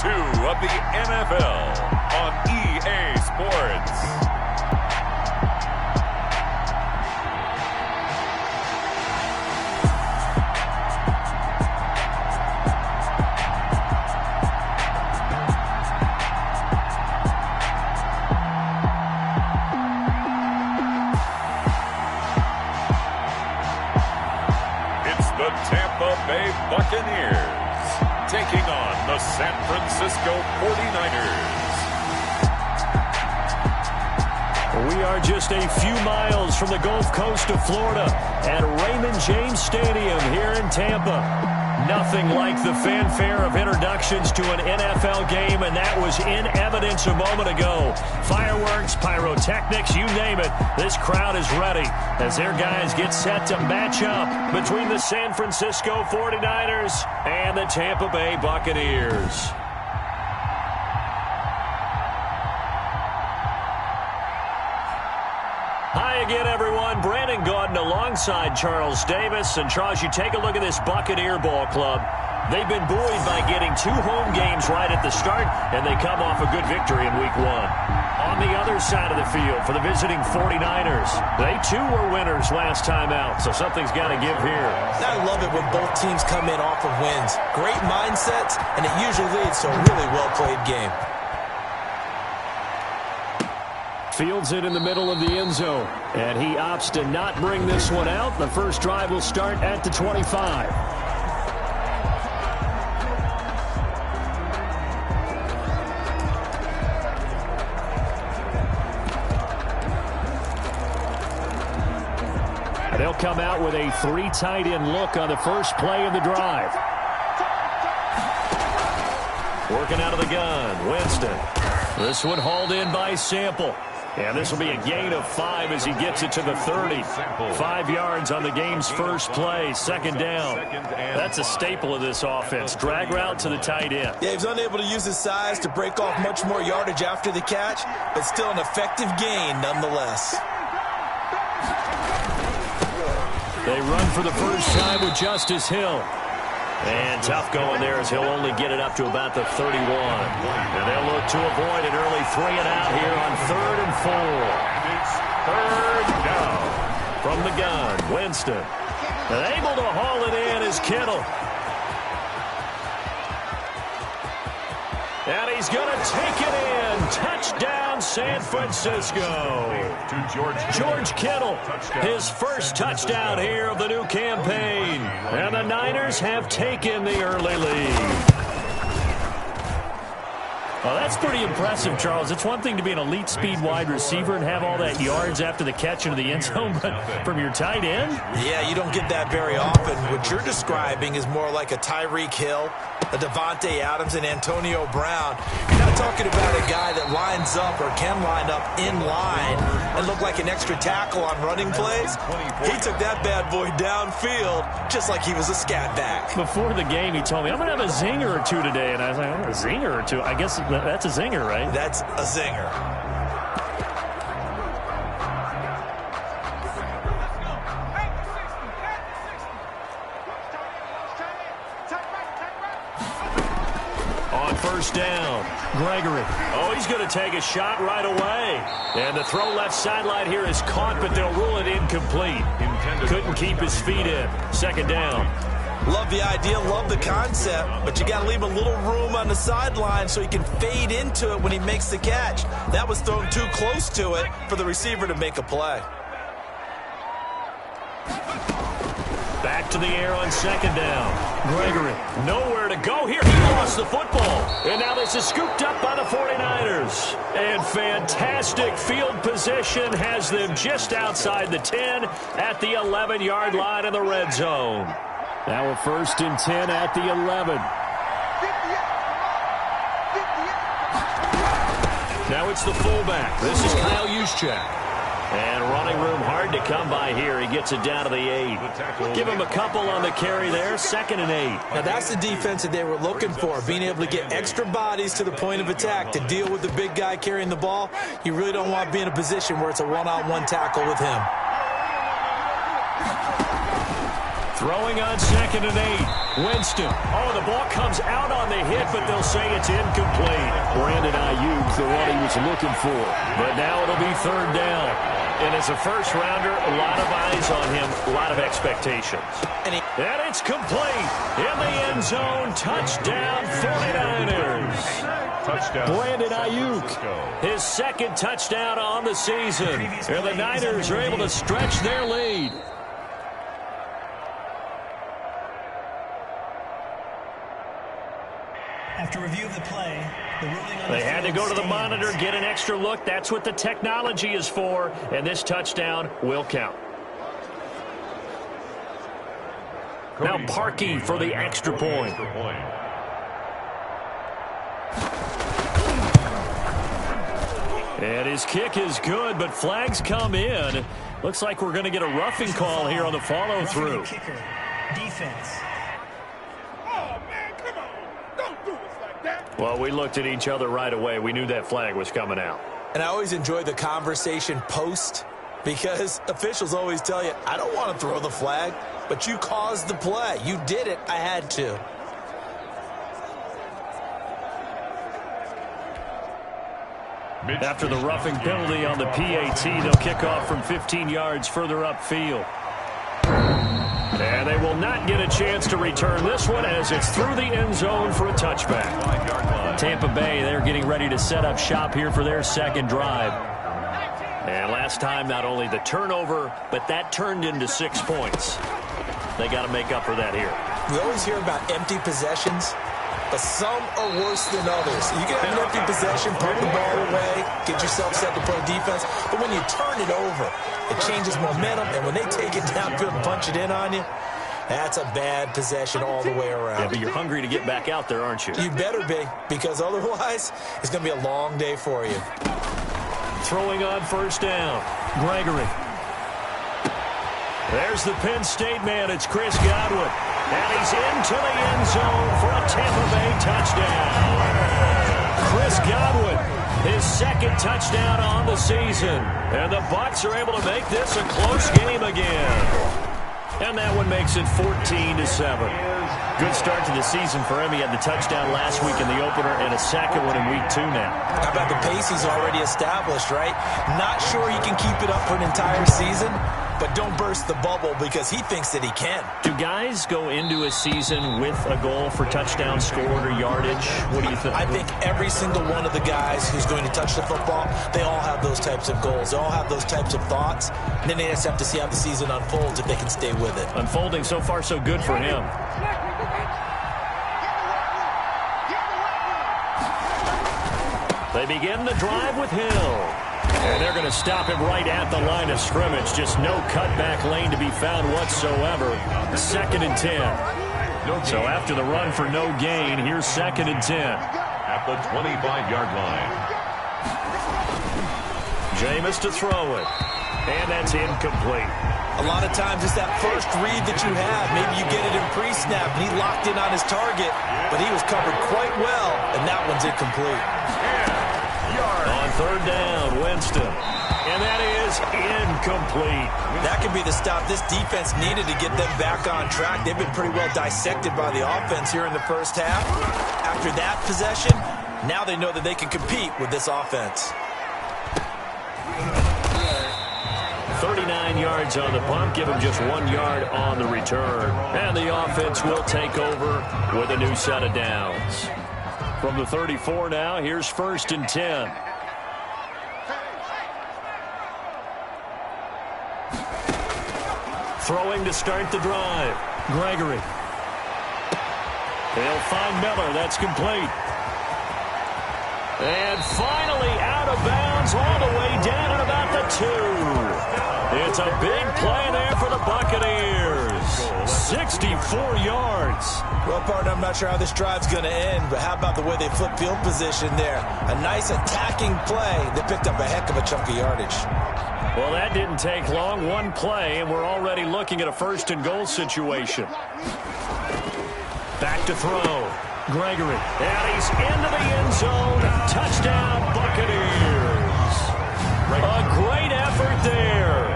of the NFL on EA Sports. The Tampa Bay Buccaneers taking on the San Francisco 49ers. We are just a few miles from the Gulf Coast of Florida at Raymond James Stadium here in Tampa. Nothing like the fanfare of introductions to an NFL game, and that was in evidence a moment ago. Fireworks, pyrotechnics, you name it. This crowd is ready as their guys get set to match up between the San Francisco 49ers and the Tampa Bay Buccaneers. Hi again, everyone. Brandon Gaudin alongside Charles Davis. And, Charles, you take a look at this Buccaneer ball club. They've been buoyed by getting 2 home games right at the start, and they come off a good victory in Week 1. On the other side of the field for the visiting 49ers, they, too, were winners last time out, so something's got to give here. I love it when both teams come in off of wins. Great mindsets, and it usually leads to a really well-played game. Fields it in the middle of the end zone, and he opts to not bring this one out. The first drive will start at the 25. And they'll come out with a 3 tight end look on the first play of the drive. Working out of the gun, Winston. This one hauled in by Sample. And this will be a gain of 5 as he gets it to the 30. 5 yards on the game's first play, second down. That's a staple of this offense. Drag route to the tight end. Yeah, he's unable to use his size to break off much more yardage after the catch, but still an effective gain nonetheless. They run for the first time with Justice Hill. And tough going there as he'll only get it up to about the 31. And they'll look to avoid an early 3-and-out here on 3rd and 4. It's 3rd down. From the gun, Winston. And able to haul it in is Kittle. And he's going to take it in. Touchdown, San Francisco. George Kittle, his first touchdown here of the new campaign. And the Niners have taken the early lead. Well, that's pretty impressive, Charles. It's one thing to be an elite speed wide receiver and have all that yards after the catch into the end zone, but from your tight end? Yeah, you don't get that very often. What you're describing is more like a Tyreek Hill, a Devontae Adams, and Antonio Brown. You're not talking about a guy that lines up or can line up in line and look like an extra tackle on running plays. He took that bad boy downfield just like he was a scat back. Before the game, he told me, I'm going to have a zinger or two today. And I was like, oh, a zinger or two? I guess that's a zinger, right? That's a zinger. On first down, Gregory. Oh, he's going to take a shot right away. And the throw left sideline here is caught, but they'll rule it incomplete. Couldn't keep his feet in. Second down. Love the idea, love the concept, but you got to leave a little room on the sideline so he can fade into it when he makes the catch. That was thrown too close to it for the receiver to make a play. Back to the air on second down. Gregory, nowhere to go here. He lost the football. And now this is scooped up by the 49ers. And fantastic field position has them just outside the 10 at the 11-yard line in the red zone. Now a 1st and 10 at the 11. Now it's the fullback. This is Kyle Juszczyk. And running room hard to come by here. He gets it down to the 8. Give him a couple on the carry there. 2nd and 8. Now that's the defense that they were looking for, being able to get extra bodies to the point of attack to deal with the big guy carrying the ball. You really don't want to be in a position where it's a one-on-one tackle with him. Throwing on 2nd and 8. Winston. Oh, the ball comes out on the hit, but they'll say it's incomplete. Brandon Ayuk, the one he was looking for. But now it'll be third down. And as a first-rounder, a lot of eyes on him, a lot of expectations. And it's complete. In the end zone, touchdown 49ers. Touchdown. Brandon Ayuk, his second touchdown on the season. And the Niners are able to stretch their lead. After review of the play, the ruling on they had to go to the monitor, get an extra look. That's what the technology is for, and this touchdown will count. Now Parkey for the extra point. And his kick is good, but flags come in. Looks like we're going to get a roughing call here on the follow-through. Defense. Well, we looked at each other right away. We knew that flag was coming out. And I always enjoy the conversation post because officials always tell you, I don't want to throw the flag, but you caused the play. You did it. I had to. After the roughing penalty on the PAT, they'll kick off from 15 yards further upfield. And they will not get a chance to return this one as it's through the end zone for a touchback. Tampa Bay, they're getting ready to set up shop here for their second drive. And last time, not only the turnover, but that turned into 6 points. They got to make up for that here. We always hear about empty possessions, but some are worse than others. You can have an empty possession, put the ball away, get yourself set to play defense, but when you turn it over, it changes momentum, and when they take it downfield and punch it in on you, that's a bad possession all the way around. Yeah, but you're hungry to get back out there, aren't you? You better be, because otherwise, it's going to be a long day for you. Throwing on first down, Gregory. There's the Penn State man. It's Chris Godwin. And he's into the end zone for a Tampa Bay touchdown. Chris Godwin, his second touchdown on the season. And the Bucs are able to make this a close game again. And that one makes it 14-7. Good start to the season for him. He had the touchdown last week in the opener and a second one in week 2 now. How about the pace he's already established, right? Not sure he can keep it up for an entire season, but don't burst the bubble because he thinks that he can. Do guys go into a season with a goal for touchdown scored or yardage? What do you think? I think every single one of the guys who's going to touch the football, they all have those types of goals. They all have those types of thoughts. And then they just have to see how the season unfolds if they can stay with it. Unfolding so far so good for him. They begin the drive with Hill. And they're going to stop him right at the line of scrimmage. Just no cutback lane to be found whatsoever. 2nd and 10. So after the run for no gain, here's 2nd and 10. At the 25-yard line. Jameis to throw it. And that's incomplete. A lot of times it's that first read that you have. Maybe you get it in pre-snap, and he locked in on his target, but he was covered quite well, and that one's incomplete. On third down, Winston. And that is incomplete. That could be the stop this defense needed to get them back on track. They've been pretty well dissected by the offense here in the first half. After that possession, now they know that they can compete with this offense. 39 yards on the punt, give him just 1 yard on the return. And the offense will take over with a new set of downs. From the 34 now, here's 1st and 10. Throwing to start the drive. Gregory. They'll find Miller. That's complete. And finally out of bounds all the way down at about the 2. It's a big play there for the Buccaneers. 64 yards. Well, partner, I'm not sure how this drive's going to end, but how about the way they flip field position there? A nice attacking play. They picked up a heck of a chunk of yardage. Well, that didn't take long. One play, and we're already looking at a 1st and goal situation. Back to throw. Gregory. And he's into the end zone. Touchdown, Buccaneers. A great effort there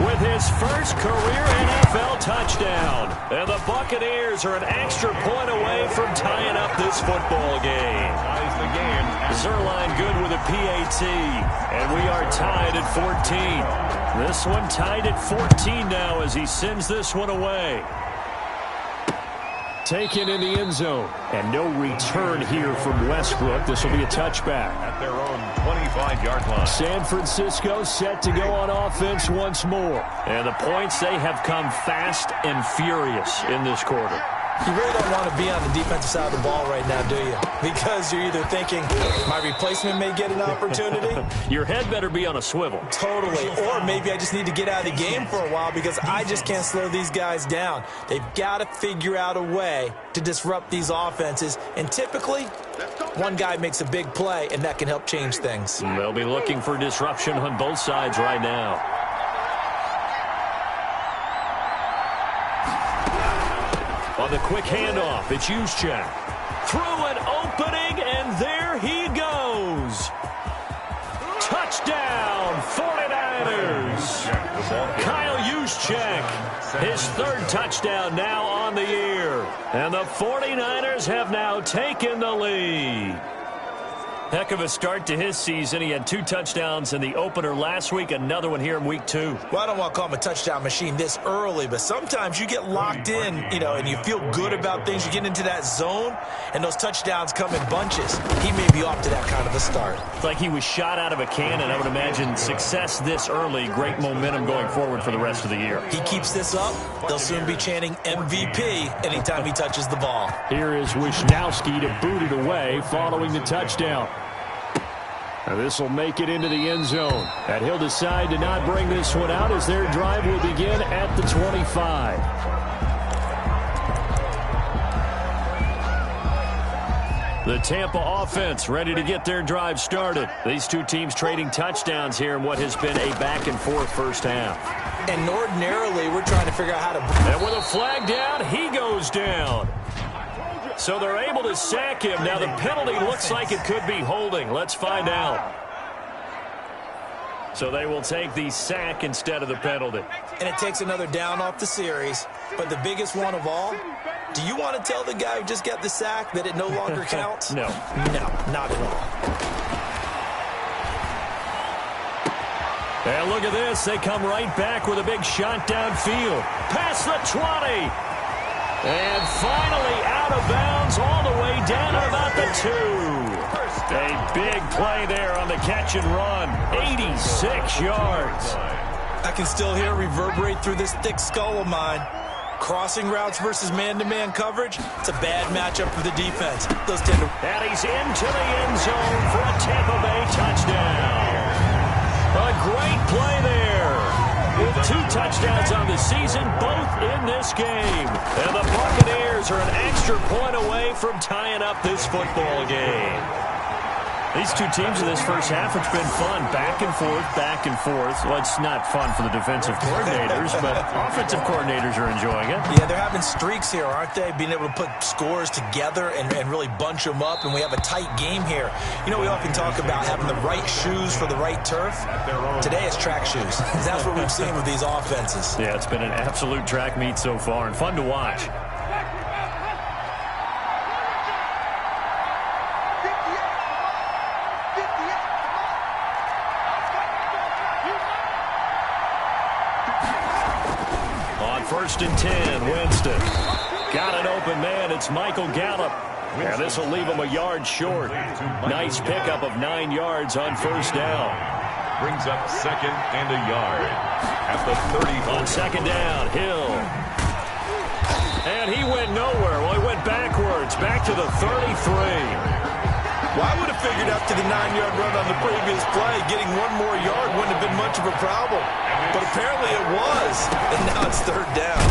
with his first career NFL touchdown. And the Buccaneers are an extra point away from tying up this football game. Ties the game. Zuerlein good with a PAT. And we are tied at 14. This one tied at 14 now as he sends this one away. Taken in the end zone. And no return here from Westbrook. This will be a touchback. At their own 25-yard line. San Francisco set to go on offense once more. And the points, they have come fast and furious in this quarter. You really don't want to be on the defensive side of the ball right now, do you? Because you're either thinking, my replacement may get an opportunity. Your head better be on a swivel. Totally. Or maybe I just need to get out of the game for a while because I just can't slow these guys down. They've got to figure out a way to disrupt these offenses. And typically, one guy makes a big play, and that can help change things. They'll be looking for disruption on both sides right now. On the quick handoff, it's Juszczyk. Through an opening, and there he goes. Touchdown, 49ers. Kyle Juszczyk, his third touchdown now on the year. And the 49ers have now taken the lead. Heck of a start to his season. He had 2 touchdowns in the opener last week, another one here in week 2. Well, I don't want to call him a touchdown machine this early, but sometimes you get locked in, and you feel good about things. You get into that zone, and those touchdowns come in bunches. He may be off to that kind of a start. It's like he was shot out of a cannon. I would imagine success this early, great momentum going forward for the rest of the year. He keeps this up, they'll soon be chanting MVP anytime he touches the ball. Here is Wisnowski to boot it away following the touchdown. Now this will make it into the end zone. And he'll decide to not bring this one out as their drive will begin at the 25. The Tampa offense ready to get their drive started. These two teams trading touchdowns here in what has been a back-and-forth first half. And ordinarily, we're trying to figure out how to... And with a flag down, he goes down. So they're able to sack him. Now the penalty looks like it could be holding. Let's find out. So they will take the sack instead of the penalty. And it takes another down off the series. But the biggest one of all, do you want to tell the guy who just got the sack that it no longer counts? No. No, not at all. And look at this. They come right back with a big shot downfield. Past the 20. And finally out of bounds all the way down to about the 2. A big play there on the catch and run. 86 yards. I can still hear it reverberate through this thick skull of mine. Crossing routes versus man-to-man coverage, it's a bad matchup for the defense. Those tend to... And he's into the end zone for a Tampa Bay touchdown. A great play there. With 2 touchdowns on the season, both in this game. And the Buccaneers are an extra point away from tying up this football game. These two teams in this first half, it's been fun. Back and forth, back and forth. Well, it's not fun for the defensive coordinators, but offensive coordinators are enjoying it. Yeah, they're having streaks here, aren't they? Being able to put scores together and really bunch them up, and we have a tight game here. We often talk about having the right shoes for the right turf. Today it's track shoes. That's what we've seen with these offenses. Yeah, it's been an absolute track meet so far, and fun to watch. First and 10, Winston. Got an open man. It's Michael Gallup. And this will leave him a yard short. Nice pickup of 9 yards on first down. Brings up 2nd and a yard at the 30. On 2nd down, Hill. And he went nowhere. Well, he went backwards, back to the 33. Well, I would have figured after the 9-yard run on the previous play, getting 1 more yard wouldn't have been much of a problem. But apparently it was. And now it's 3rd down.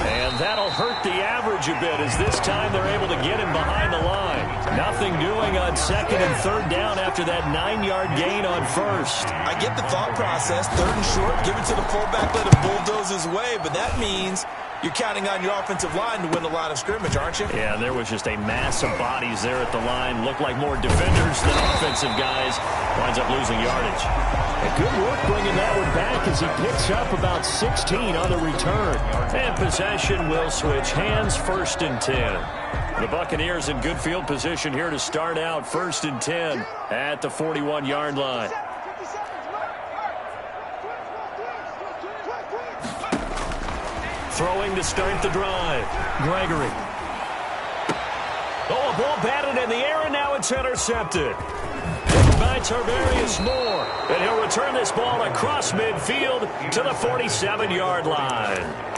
And that'll hurt the average a bit as this time they're able to get him behind the line. Nothing doing on 2nd and 3rd down after that 9-yard gain on 1st. I get the thought process. 3rd and short, give it to the fullback, let him bulldoze his way. But that means You're counting on your offensive line to win the line of scrimmage, aren't you? Yeah, there was just a mass of bodies there at the line. Looked like more defenders than offensive guys. Winds up losing yardage. And good work bringing that one back as he picks up about 16 on the return. And possession will switch hands, 1st and 10. The Buccaneers in good field position here to start out 1st and 10 at the 41-yard line. Throwing to start the drive. Gregory. Oh, a ball batted in the air, and now it's intercepted. By Tarvarius Moore. And he'll return this ball across midfield to the 47-yard line.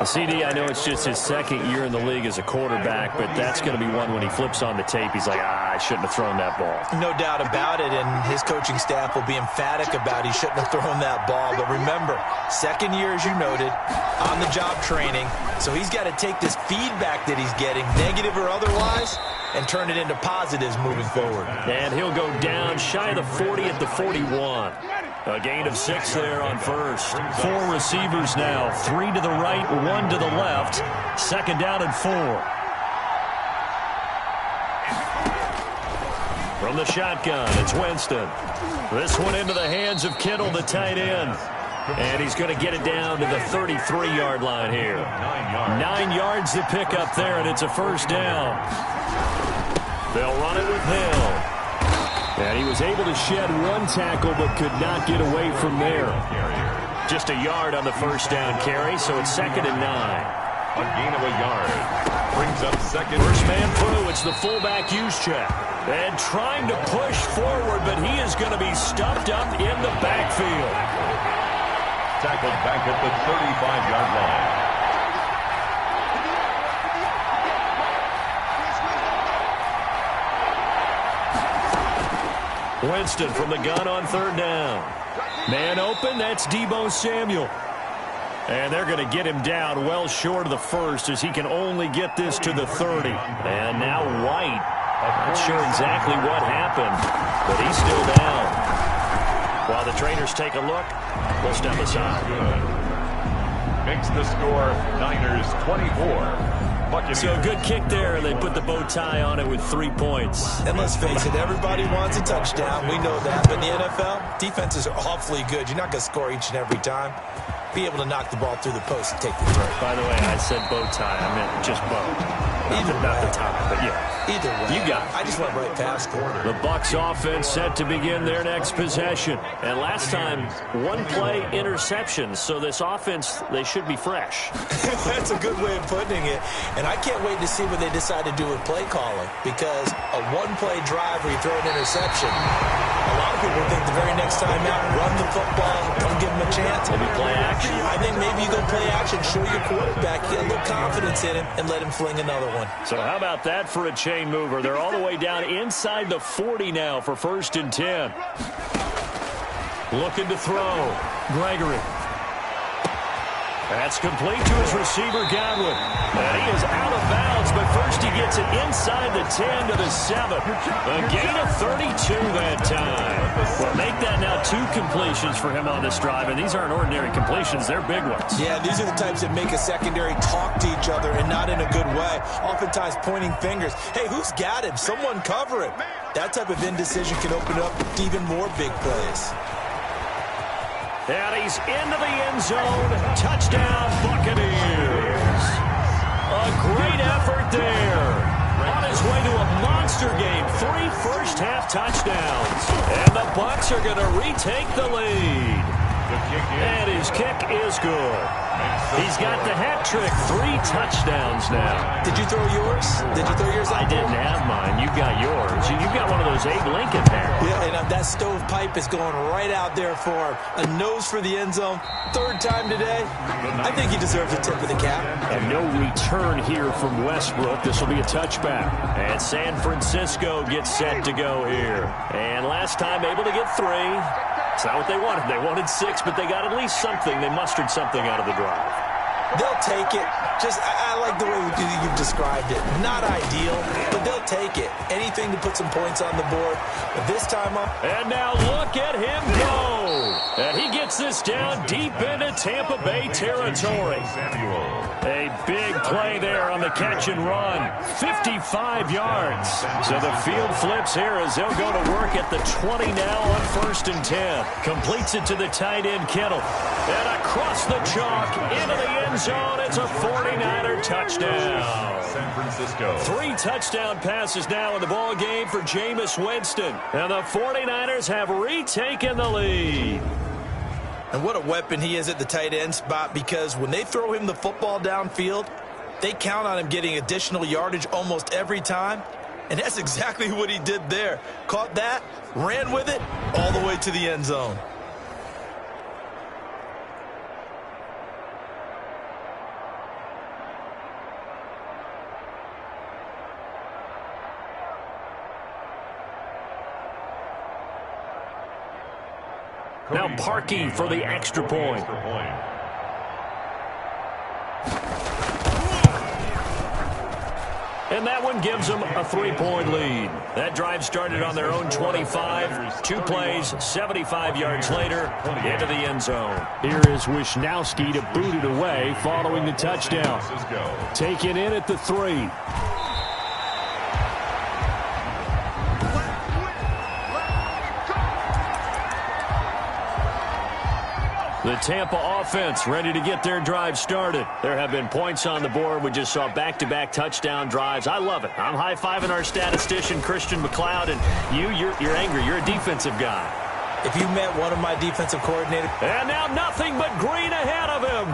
CD, I know it's just his 2nd year in the league as a quarterback, but that's going to be one when he flips on the tape. He's like, I shouldn't have thrown that ball. No doubt about it, and his coaching staff will be emphatic about he shouldn't have thrown that ball. But remember, 2nd year, as you noted, on-the-job training. So he's got to take this feedback that he's getting, negative or otherwise, and turn it into positives moving forward. And he'll go down shy of the 40 at the 41. A gain of 6 there on first. 4 receivers now. 3 to the right, 1 to the left. 2nd down and 4. From the shotgun, it's Winston. This one into the hands of Kittle, the tight end. And he's going to get it down to the 33-yard line here. 9 yards to pick up there, and it's a 1st down. They'll run it with Hill. And he was able to shed 1 tackle but could not get away from there. Just a yard on the 1st down carry, so it's 2nd and 9. A gain of a yard. Brings up 2nd. First man through, it's the fullback Juszczyk. And trying to push forward, but he is going to be stuffed up in the backfield. Tackled back at the 35-yard line. Winston from the gun on 3rd down. Man open, that's Deebo Samuel. And they're going to get him down well short of the 1st as he can only get this to the 30. And now White. Not sure exactly what happened, but he's still down. While the trainers take a look, we'll step aside. Makes the score Niners 24. So good kick there. They put the bow tie on it with 3 points. And let's face it, everybody wants a touchdown. We know that. But in the NFL, defenses are awfully good. You're not going to score each and every time. Be able to knock the ball through the post and take the throw. By the way, I said bow tie. I meant just bow. Not the tie, but yeah. Either way. You got it. I just went right past it. The Bucs offense set to begin their next possession. And last time, 1-play interceptions. So this offense, they should be fresh. That's a good way of putting it. And I can't wait to see what they decide to do with play calling. Because a 1-play drive where you throw an interception, a lot of people think the very next time out, run the football, don't give them a chance. Maybe play action. I think maybe you go play action, show your quarterback, get a little confidence in him, and let him fling another one. So how about that for a chain mover? They're all the way down inside the 40 now for 1st and 10. Looking to throw. Gregory. That's complete to his receiver, Godwin. And he is out of bounds, but first he gets it inside the 10 to the 7. A gain of 32 that time. Well, make that now 2 completions for him on this drive, and these aren't ordinary completions. They're big ones. Yeah, these are the types that make a secondary talk to each other and not in a good way. Oftentimes pointing fingers. Hey, who's got him? Someone cover him. That type of indecision can open up to even more big plays. And he's into the end zone. Touchdown, Buccaneers. A great effort there. On his way to a monster game. 3 first-half touchdowns. And the Bucs are going to retake the lead. And his kick is good. He's got the hat trick. 3 touchdowns now. Did you throw yours? Did you throw yours out? I didn't have mine. You got yours. You got one of those Abe Lincoln there. Yeah, and that stovepipe is going right out there for him. A nose for the end zone. 3rd time today. I think he deserves a tip of the cap. And no return here from Westbrook. This will be a touchback. And San Francisco gets set to go here. And last time able to get 3. It's not what they wanted. They wanted 6, but they got at least something. They mustered something out of the drive. They'll take it. I like the way you've described it. Not ideal, but they'll take it. Anything to put some points on the board. But this time up. And now look at him go. And he gets this down deep into Tampa Bay territory. A big play there on the catch and run. 55 yards. So the field flips here as they'll go to work at the 20 now on 1st and 10. Completes it to the tight end, Kittle. And across the chalk into the end zone. It's a 49er touchdown. San Francisco. 3 touchdown passes now in the ball game for Jameis Winston. And the 49ers have retaken the lead. And what a weapon he is at the tight end spot, because when they throw him the football downfield, they count on him getting additional yardage almost every time. And that's exactly what he did there. Caught that, ran with it, all the way to the end zone. Now Parkey for the extra point. And that one gives them a 3-point lead. That drive started on their own 25. 2 plays, 75 yards later, into the end zone. Here is Wisnowski to boot it away following the touchdown. Taken in at the 3. The Tampa offense ready to get their drive started. There have been points on the board. We just saw back-to-back touchdown drives. I love it. I'm high-fiving our statistician, Christian McLeod, and you're angry. You're a defensive guy. If you met one of my defensive coordinators. And now nothing but green ahead of him.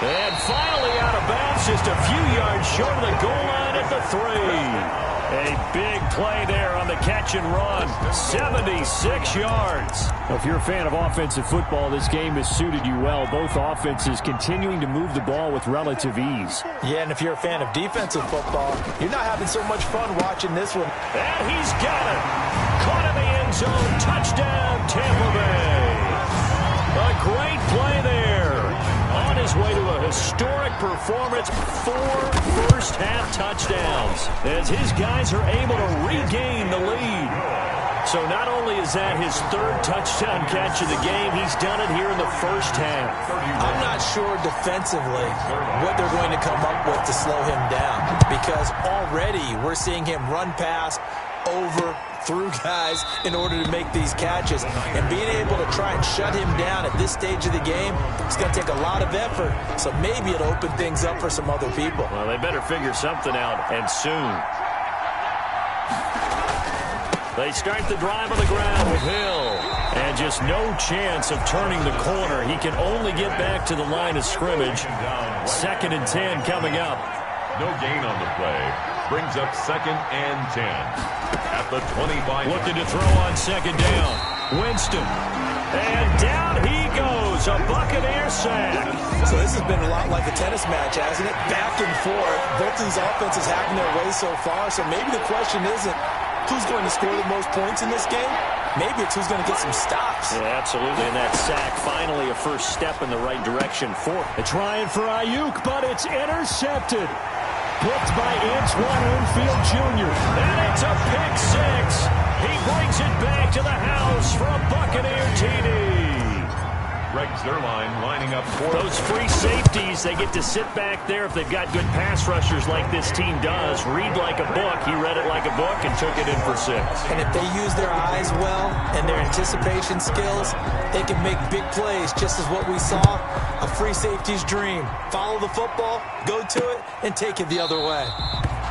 And finally out of bounds, just a few yards short of the goal line at the 3. A big play there on the catch and run. 76 yards. If you're a fan of offensive football, this game has suited you well. Both offenses continuing to move the ball with relative ease. Yeah, and if you're a fan of defensive football, you're not having so much fun watching this one. And he's got it. Caught in the end zone. Touchdown, Tampa Bay. A great play there. On his way to a historic performance, 4 first-half touchdowns, as his guys are able to regain the lead. So not only is that his 3rd touchdown catch of the game, he's done it here in the first half. I'm not sure defensively what they're going to come up with to slow him down, because already we're seeing him run past, over, through guys in order to make these catches. And being able to try and shut him down at this stage of the game, it's going to take a lot of effort. So maybe it'll open things up for some other people. Well, they better figure something out, and soon. They start the drive on the ground with Hill. And just no chance of turning the corner. He can only get back to the line of scrimmage. 2nd and 10 coming up. No gain on the play. Brings up 2nd and 10. At the 25. Looking to throw on 2nd down. Winston. And down he goes. A Buccaneer sack. So this has been a lot like a tennis match, hasn't it? Back and forth. Both these offenses having their way so far. So maybe the question isn't who's going to score the most points in this game. Maybe it's who's going to get some stops. Yeah, absolutely. And that sack, finally a first step in the right direction for it. They're trying for Ayuk, but it's intercepted. Picked by Antoine Winfield Jr. And it's a pick 6. He brings it back to the house for a Buccaneer TD. Greg Zuerlein lining up for those free safeties. They get to sit back there if they've got good pass rushers like this team does. Read like a book. He read it like a book and took it in for 6. And if they use their eyes well and their anticipation skills, they can make big plays, just as what we saw, a free safety's dream. Follow the football, go to it, and take it the other way.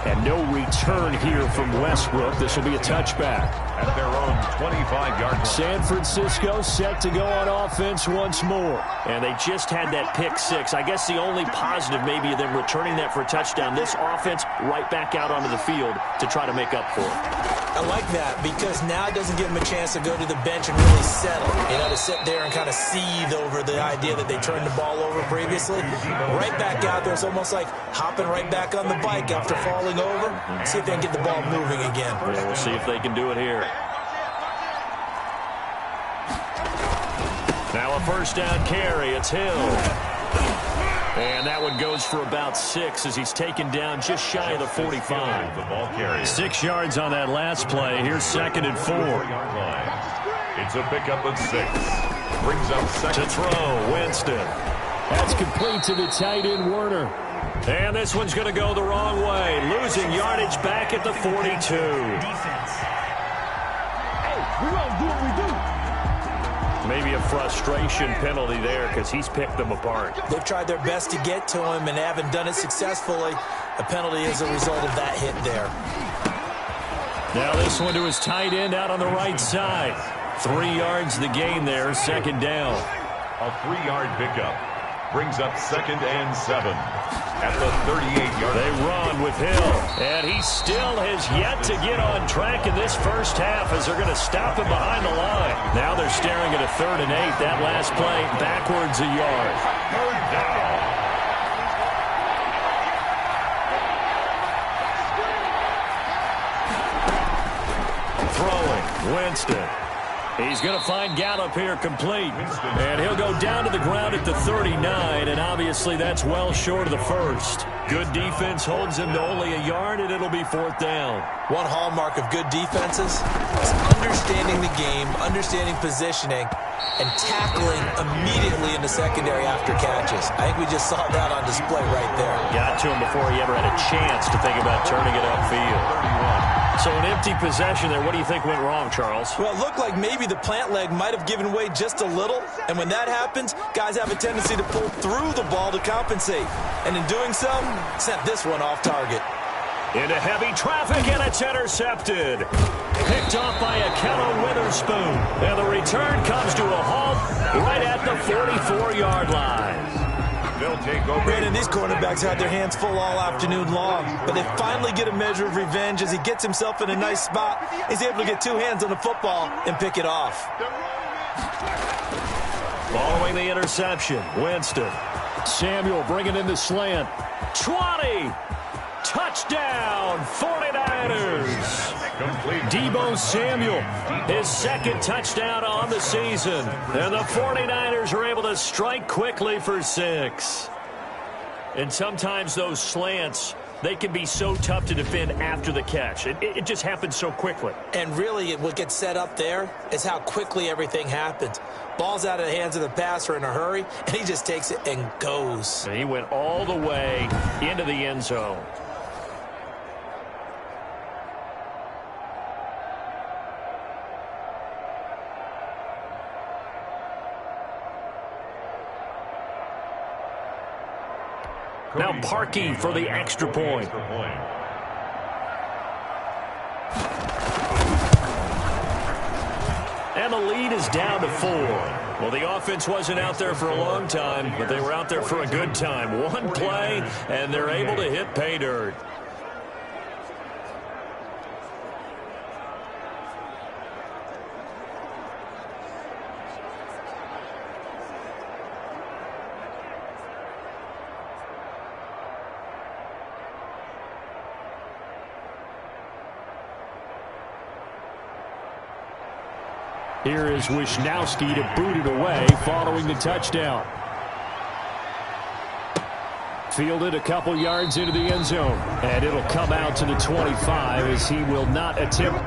And no return here from Westbrook. This will be a touchback. At their own 25-yard line. San Francisco set to go on offense once more. And they just had that pick 6. I guess the only positive maybe of them returning that for a touchdown. This offense right back out onto the field to try to make up for it. I like that, because now it doesn't give them a chance to go to the bench and really settle. You know, to sit there and kind of seethe over the idea that they turned the ball over previously. Right back out there. It's almost like hopping right back on the bike after falling over. See if they can get the ball moving again. Yeah, we'll see if they can do it here. Now a first down carry. It's Hill. And that one goes for about 6 as he's taken down just shy of the 45. The ball carrier. 6 yards on that last play. Here's 2nd and 4. It's a pickup of 6. Brings up second. To throw, Winston. That's complete to the tight end, Werner. And this one's going to go the wrong way. Losing yardage back at the 42. Defense. Hey, we gonna do what we do. Maybe a frustration penalty there because he's picked them apart. They've tried their best to get to him and haven't done it successfully. A penalty is a result of that hit there. Now this one to his tight end out on the right side. 3 yards the gain there, 2nd down. A 3-yard pickup. Brings up 2nd and 7. At the 38-yard. They run with Hill. And he still has yet to get on track in this first half as they're going to stop him behind the line. Now they're staring at a 3rd and 8. That last play backwards a yard. 3rd down. Throwing, Winston. He's going to find Gallup here complete. And he'll go down to the ground at the 39, and obviously that's well short of the first. Good defense holds him to only a yard, and it'll be 4th down. One hallmark of good defenses is understanding the game, understanding positioning, and tackling immediately in the secondary after catches. I think we just saw that on display right there. Got to him before he ever had a chance to think about turning it upfield. So an empty possession there. What do you think went wrong, Charles? Well, it looked like maybe the plant leg might have given way just a little, and when that happens, guys have a tendency to pull through the ball to compensate. And in doing so, sent this one off target. Into heavy traffic, and it's intercepted. Picked off by Akello Witherspoon. And the return comes to a halt right at the 44-yard line. They'll take over. Brandon, these cornerbacks had their hands full all afternoon long, but they finally get a measure of revenge as he gets himself in a nice spot. He's able to get 2 hands on the football and pick it off. Following the interception, Winston. Samuel bringing in the slant. 20. Touchdown, 49ers. Complete. Deebo Samuel, his 2nd touchdown on the season. And the 49ers are able to strike quickly for 6. And sometimes those slants, they can be so tough to defend after the catch. It just happens so quickly. And really, what gets set up there is how quickly everything happens. Ball's out of the hands of the passer in a hurry, and he just takes it and goes. And he went all the way into the end zone. Now Parkey for the extra point. And the lead is down to 4. Well, the offense wasn't out there for a long time, but they were out there for a good time. One play, and they're able to hit pay dirt. Here is Wisnowski to boot it away following the touchdown. Fielded a couple yards into the end zone. And it'll come out to the 25 as he will not attempt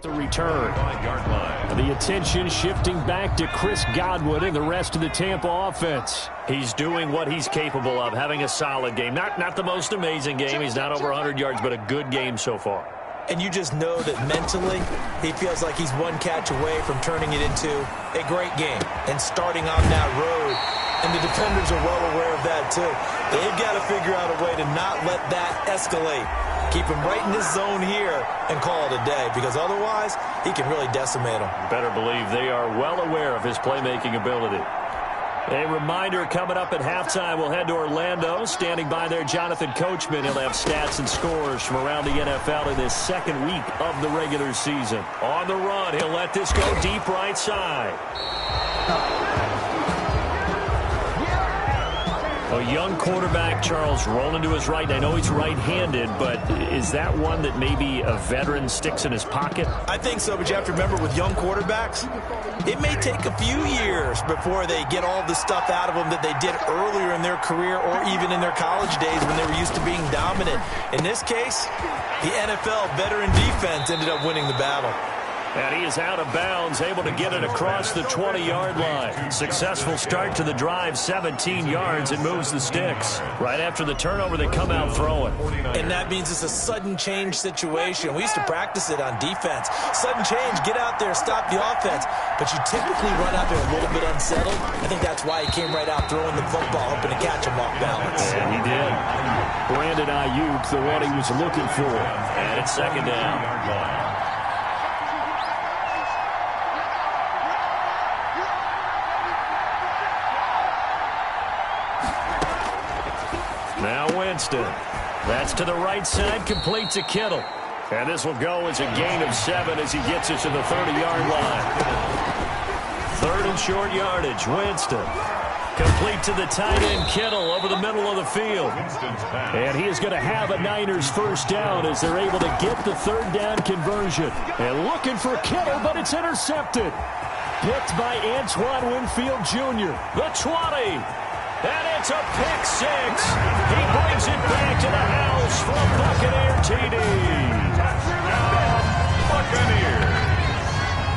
The return. 5-yard line. The attention shifting back to Chris Godwin and the rest of the Tampa offense. He's doing what he's capable of, having a solid game. Not the most amazing game. He's not over 100 yards, but a good game so far. And you just know that mentally he feels like he's one catch away from turning it into a great game and starting on that road. And the defenders are well aware of that too. They've got to figure out a way to not let that escalate. Keep him right in this zone here and call it a day, because otherwise he can really decimate them. Better believe they are well aware of his playmaking ability. A reminder coming up at halftime, we'll head to Orlando. Standing by there, Jonathan Coachman. He'll have stats and scores from around the NFL in this second week of the regular season. On the run, he'll let this go deep right side. A young quarterback, Charles, rolling to his right. And I know he's right-handed, but is that one that maybe a veteran sticks in his pocket? I think so, but you have to remember with young quarterbacks, it may take a few years before they get all the stuff out of them that they did earlier in their career or even in their college days when they were used to being dominant. In this case, the NFL veteran defense ended up winning the battle. And he is out of bounds, able to get it across the 20-yard line. Successful start to the drive, 17 yards, and moves the sticks. Right after the turnover, they come out throwing. And that means it's a sudden change situation. We used to practice it on defense. Sudden change, get out there, stop the offense. But you typically run out there a little bit unsettled. I think that's why he came right out throwing the football, hoping to catch him off balance. And he did. Brandon Ayuk, the one he was looking for. And it's second down. Now Winston. That's to the right side, complete to Kittle. And this will go as a gain of 7 as he gets it to the 30-yard line. Third and short yardage, Winston. Complete to the tight end, Kittle, over the middle of the field. And he is going to have a Niners first down as they're able to get the third down conversion. And looking for Kittle, but it's intercepted. Picked by Antoine Winfield Jr. The 20. And it's a pick 6. He brings it back to the house for a Buccaneer TD. Buccaneer.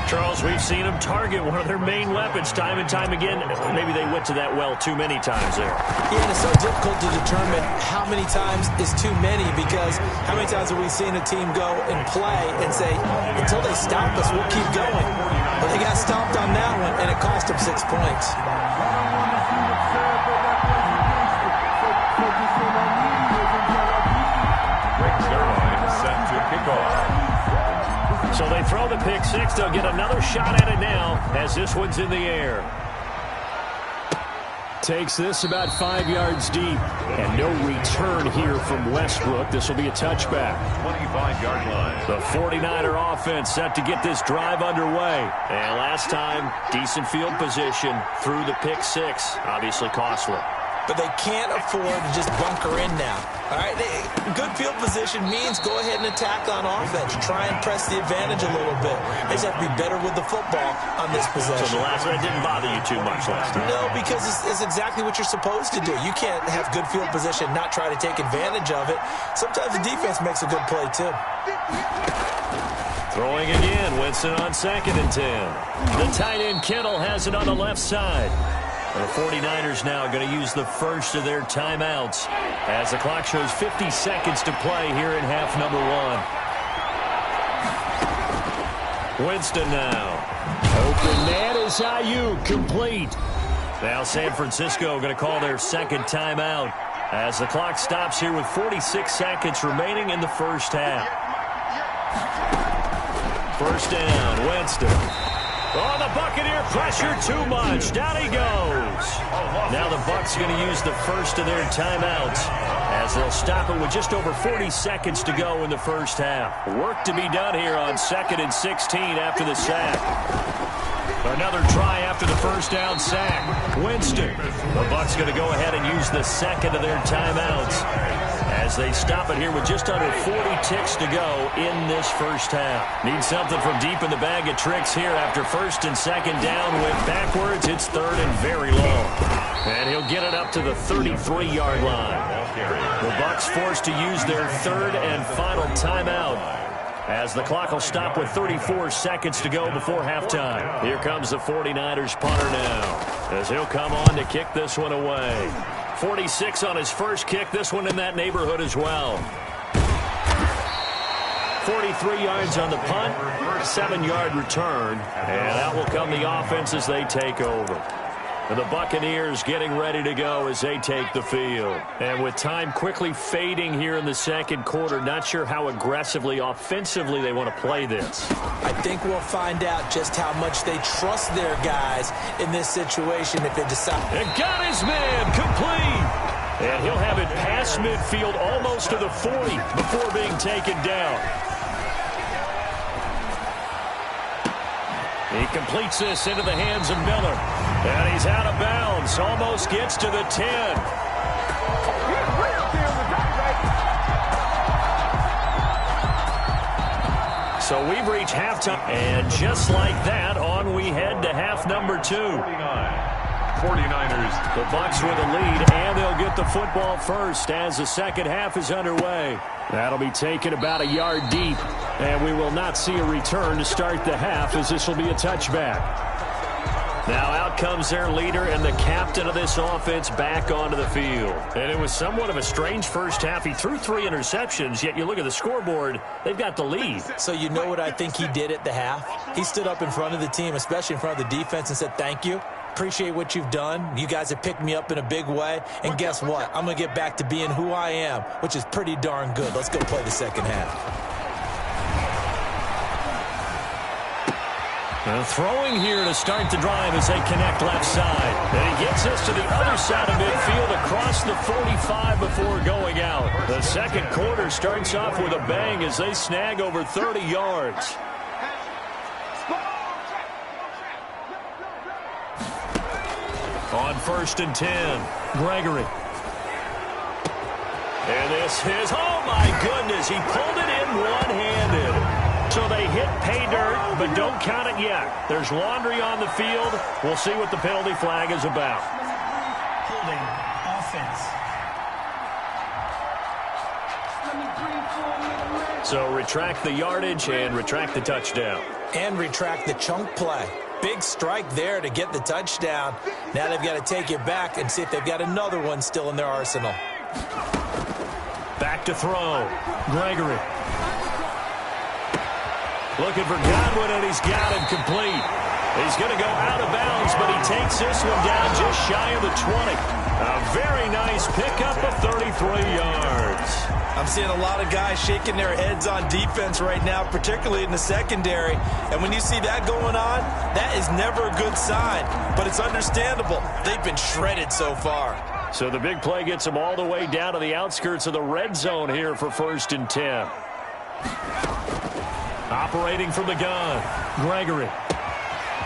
Charles, we've seen them target one of their main weapons time and time again. Maybe they went to that well too many times there. Yeah, and it's so difficult to determine how many times is too many, because how many times have we seen a team go and play and say, until they stop us, we'll keep going. But they got stopped on that one, and it cost them 6 points. So they throw the pick 6. They'll get another shot at it now as this one's in the air. Takes this about 5 yards deep. And no return here from Westbrook. This will be a touchback. 25-yard line. The 49er offense set to get this drive underway. And last time, decent field position through the pick 6. Obviously costly. But they can't afford to just bunker in now. All right, good field position means go ahead and attack on offense. Try and press the advantage a little bit. They just have to be better with the football on this possession. So the last one didn't bother you too much last time? No, because it's exactly what you're supposed to do. You can't have good field position and not try to take advantage of it. Sometimes the defense makes a good play, too. Throwing again, Winston on 2nd and 10. The tight end Kittle has it on the left side. The 49ers now going to use the first of their timeouts as the clock shows 50 seconds to play here in half number 1. Winston now. Open man is Ayuk, complete. Now San Francisco going to call their second timeout as the clock stops here with 46 seconds remaining in the first half. First down, Winston. Oh, the Buccaneer pressure too much. Down he goes. Now the Bucs going to use the first of their timeouts as they'll stop it with just over 40 seconds to go in the first half. Work to be done here on 2nd and 16 after the sack. Another try after the first down sack. Winston. The Bucs going to go ahead and use the second of their timeouts as they stop it here with just under 40 ticks to go in this first half. Need something from deep in the bag of tricks here after 1st and 2nd down. Went backwards. It's 3rd and very long. And he'll get it up to the 33-yard line. The Bucs forced to use their 3rd and final timeout as the clock will stop with 34 seconds to go before halftime. Here comes the 49ers punter now, as he'll come on to kick this one away. 46 on his first kick, this one in that neighborhood as well. 43 yards on the punt, 7-yard return, and out will come the offense as they take over. And the Buccaneers getting ready to go as they take the field. And with time quickly fading here in the second quarter, not sure how aggressively, offensively they want to play this. I think we'll find out just how much they trust their guys in this situation if they decide. And got his man complete. And he'll have it past midfield almost to the 40 before being taken down. He completes this into the hands of Miller. And he's out of bounds. Almost gets to the 10. So we've reached halftime. And just like that, on we head to half number 2. 49ers. The Bucs with a lead, and they'll get the football first as the second half is underway. That'll be taken about a yard deep, and we will not see a return to start the half as this will be a touchback. Now out comes their leader and the captain of this offense back onto the field. And it was somewhat of a strange first half. He threw 3 interceptions, yet you look at the scoreboard, they've got the lead. So you know what I think he did at the half? He stood up in front of the team, especially in front of the defense, and said, thank you. Appreciate what you've done. You guys have picked me up in a big way. And guess what? I'm going to get back to being who I am, which is pretty darn good. Let's go play the second half. Throwing here to start the drive as they connect left side. And he gets us to the other side of midfield across the 45 before going out. The second quarter starts off with a bang as they snag over 30 yards. On 1st and 10, Gregory. And this is, oh my goodness, he pulled it in one-handed. So they hit pay dirt, but don't count it yet. There's laundry on the field. We'll see what the penalty flag is about. Holding offense. So retract the yardage and retract the touchdown. And retract the chunk play. Big strike there to get the touchdown. Now they've got to take it back and see if they've got another one still in their arsenal. Back to throw. Gregory. Looking for Godwin, and he's got him complete. He's going to go out of bounds, but he takes this one down just shy of the 20. A very nice pickup of 33 yards. I'm seeing a lot of guys shaking their heads on defense right now, particularly in the secondary. And when you see that going on, that is never a good sign. But it's understandable. They've been shredded so far. So the big play gets them all the way down to the outskirts of the red zone here for 1st and 10. Operating from the gun, Gregory.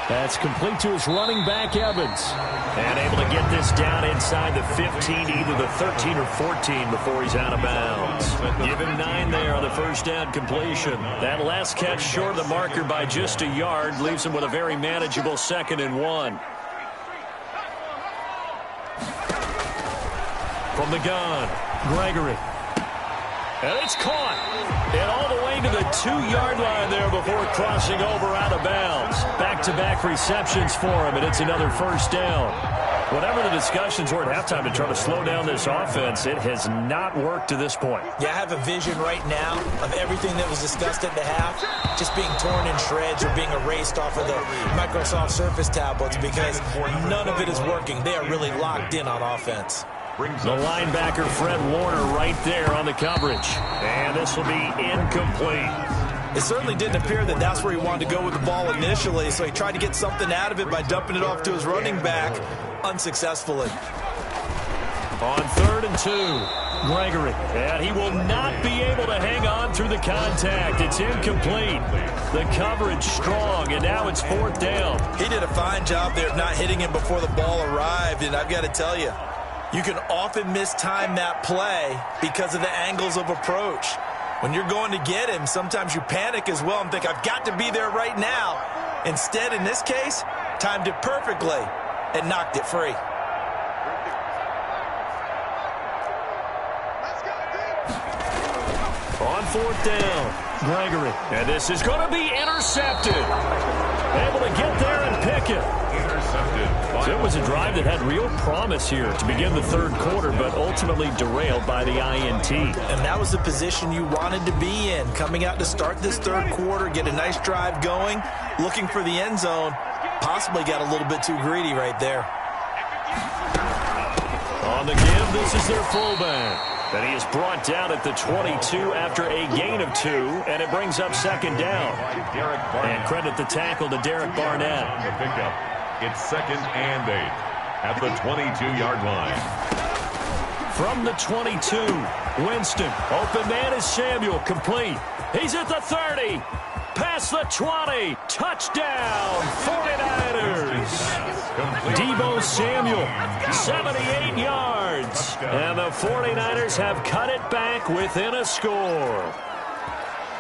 That's complete to his running back, Evans. And able to get this down inside the 15, either the 13 or 14 before he's out of bounds. Give him 9 there on the first down completion. That last catch short of the marker by just a yard leaves him with a very manageable 2nd and 1. From the gun, Gregory. And it's caught. And all the way to the 2-yard line there before crossing over out of bounds. Back-to-back receptions for him, and it's another first down. Whatever the discussions were at halftime to try to slow down this offense, it has not worked to this point. Yeah, I have a vision right now of everything that was discussed at the half just being torn in shreds or being erased off of the Microsoft Surface tablets because none of it is working. They are really locked in on offense. The linebacker, Fred Warner, right there on the coverage. And this will be incomplete. It certainly didn't appear that that's where he wanted to go with the ball initially, so he tried to get something out of it by dumping it off to his running back, unsuccessfully. On 3rd and 2, Gregory. And he will not be able to hang on through the contact. It's incomplete. The coverage strong, and now it's 4th down. He did a fine job there of not hitting him before the ball arrived, and I've got to tell you, you can often mistime that play because of the angles of approach. When you're going to get him, sometimes you panic as well and think, I've got to be there right now. Instead, in this case, timed it perfectly and knocked it free. On 4th down, Gregory. And this is going to be intercepted. Able to get there and pick it. So it was a drive that had real promise here to begin the third quarter, but ultimately derailed by the INT. And that was the position you wanted to be in. Coming out to start this third quarter, get a nice drive going, looking for the end zone. Possibly got a little bit too greedy right there. On the give, this is their fullback. And he is brought down at the 22 after a gain of 2, and it brings up 2nd down. And credit the tackle to Derek Barnett. On the pickup, it's 2nd and 8 at the 22-yard line. From the 22, Winston. Open man is Samuel, complete. He's at the 30. Past the 20. Touchdown, 49ers. Deebo Samuel, 78 yards. And the 49ers have cut it back within a score.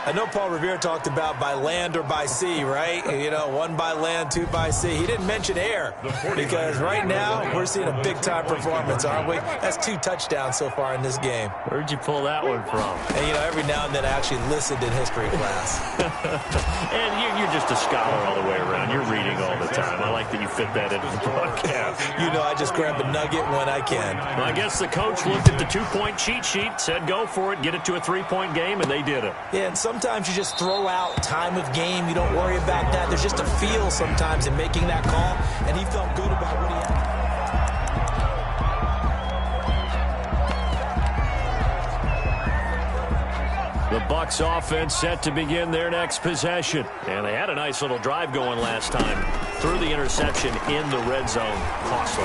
I know Paul Revere talked about by land or by sea, right? You know, 1 by land, 2 by sea. He didn't mention air because right now we're seeing a big-time performance, aren't we? That's 2 touchdowns so far in this game. Where'd you pull that one from? And, you know, every now and then I actually listened in history class. And you're just a scholar all the way around. You're reading all the time. I like that you fit that into the broadcast. You know, I just grab a nugget when I can. Well, I guess the coach looked at the 2-point cheat sheet, said go for it, get it to a 3-point game, and they did it. Yeah, and sometimes you just throw out time of game. You don't worry about that. There's just a feel sometimes in making that call, and he felt good about what he had. The Bucs offense set to begin their next possession. And they had a nice little drive going last time. Threw the interception in the red zone. Costly.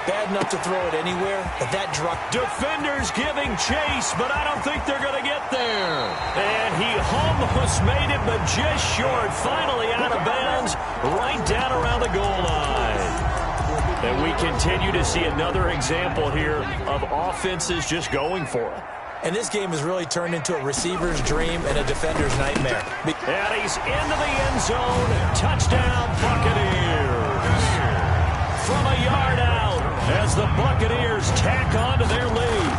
Bad enough to throw it anywhere, but that drop. Defenders giving chase, but I don't think they're going to get there. And he almost made it, but just short. Finally out of bounds, right down around the goal line. And we continue to see another example here of offenses just going for it. And this game has really turned into a receiver's dream and a defender's nightmare. And he's into the end zone. Touchdown, Buccaneers. From a yard out as the Buccaneers tack on to their lead.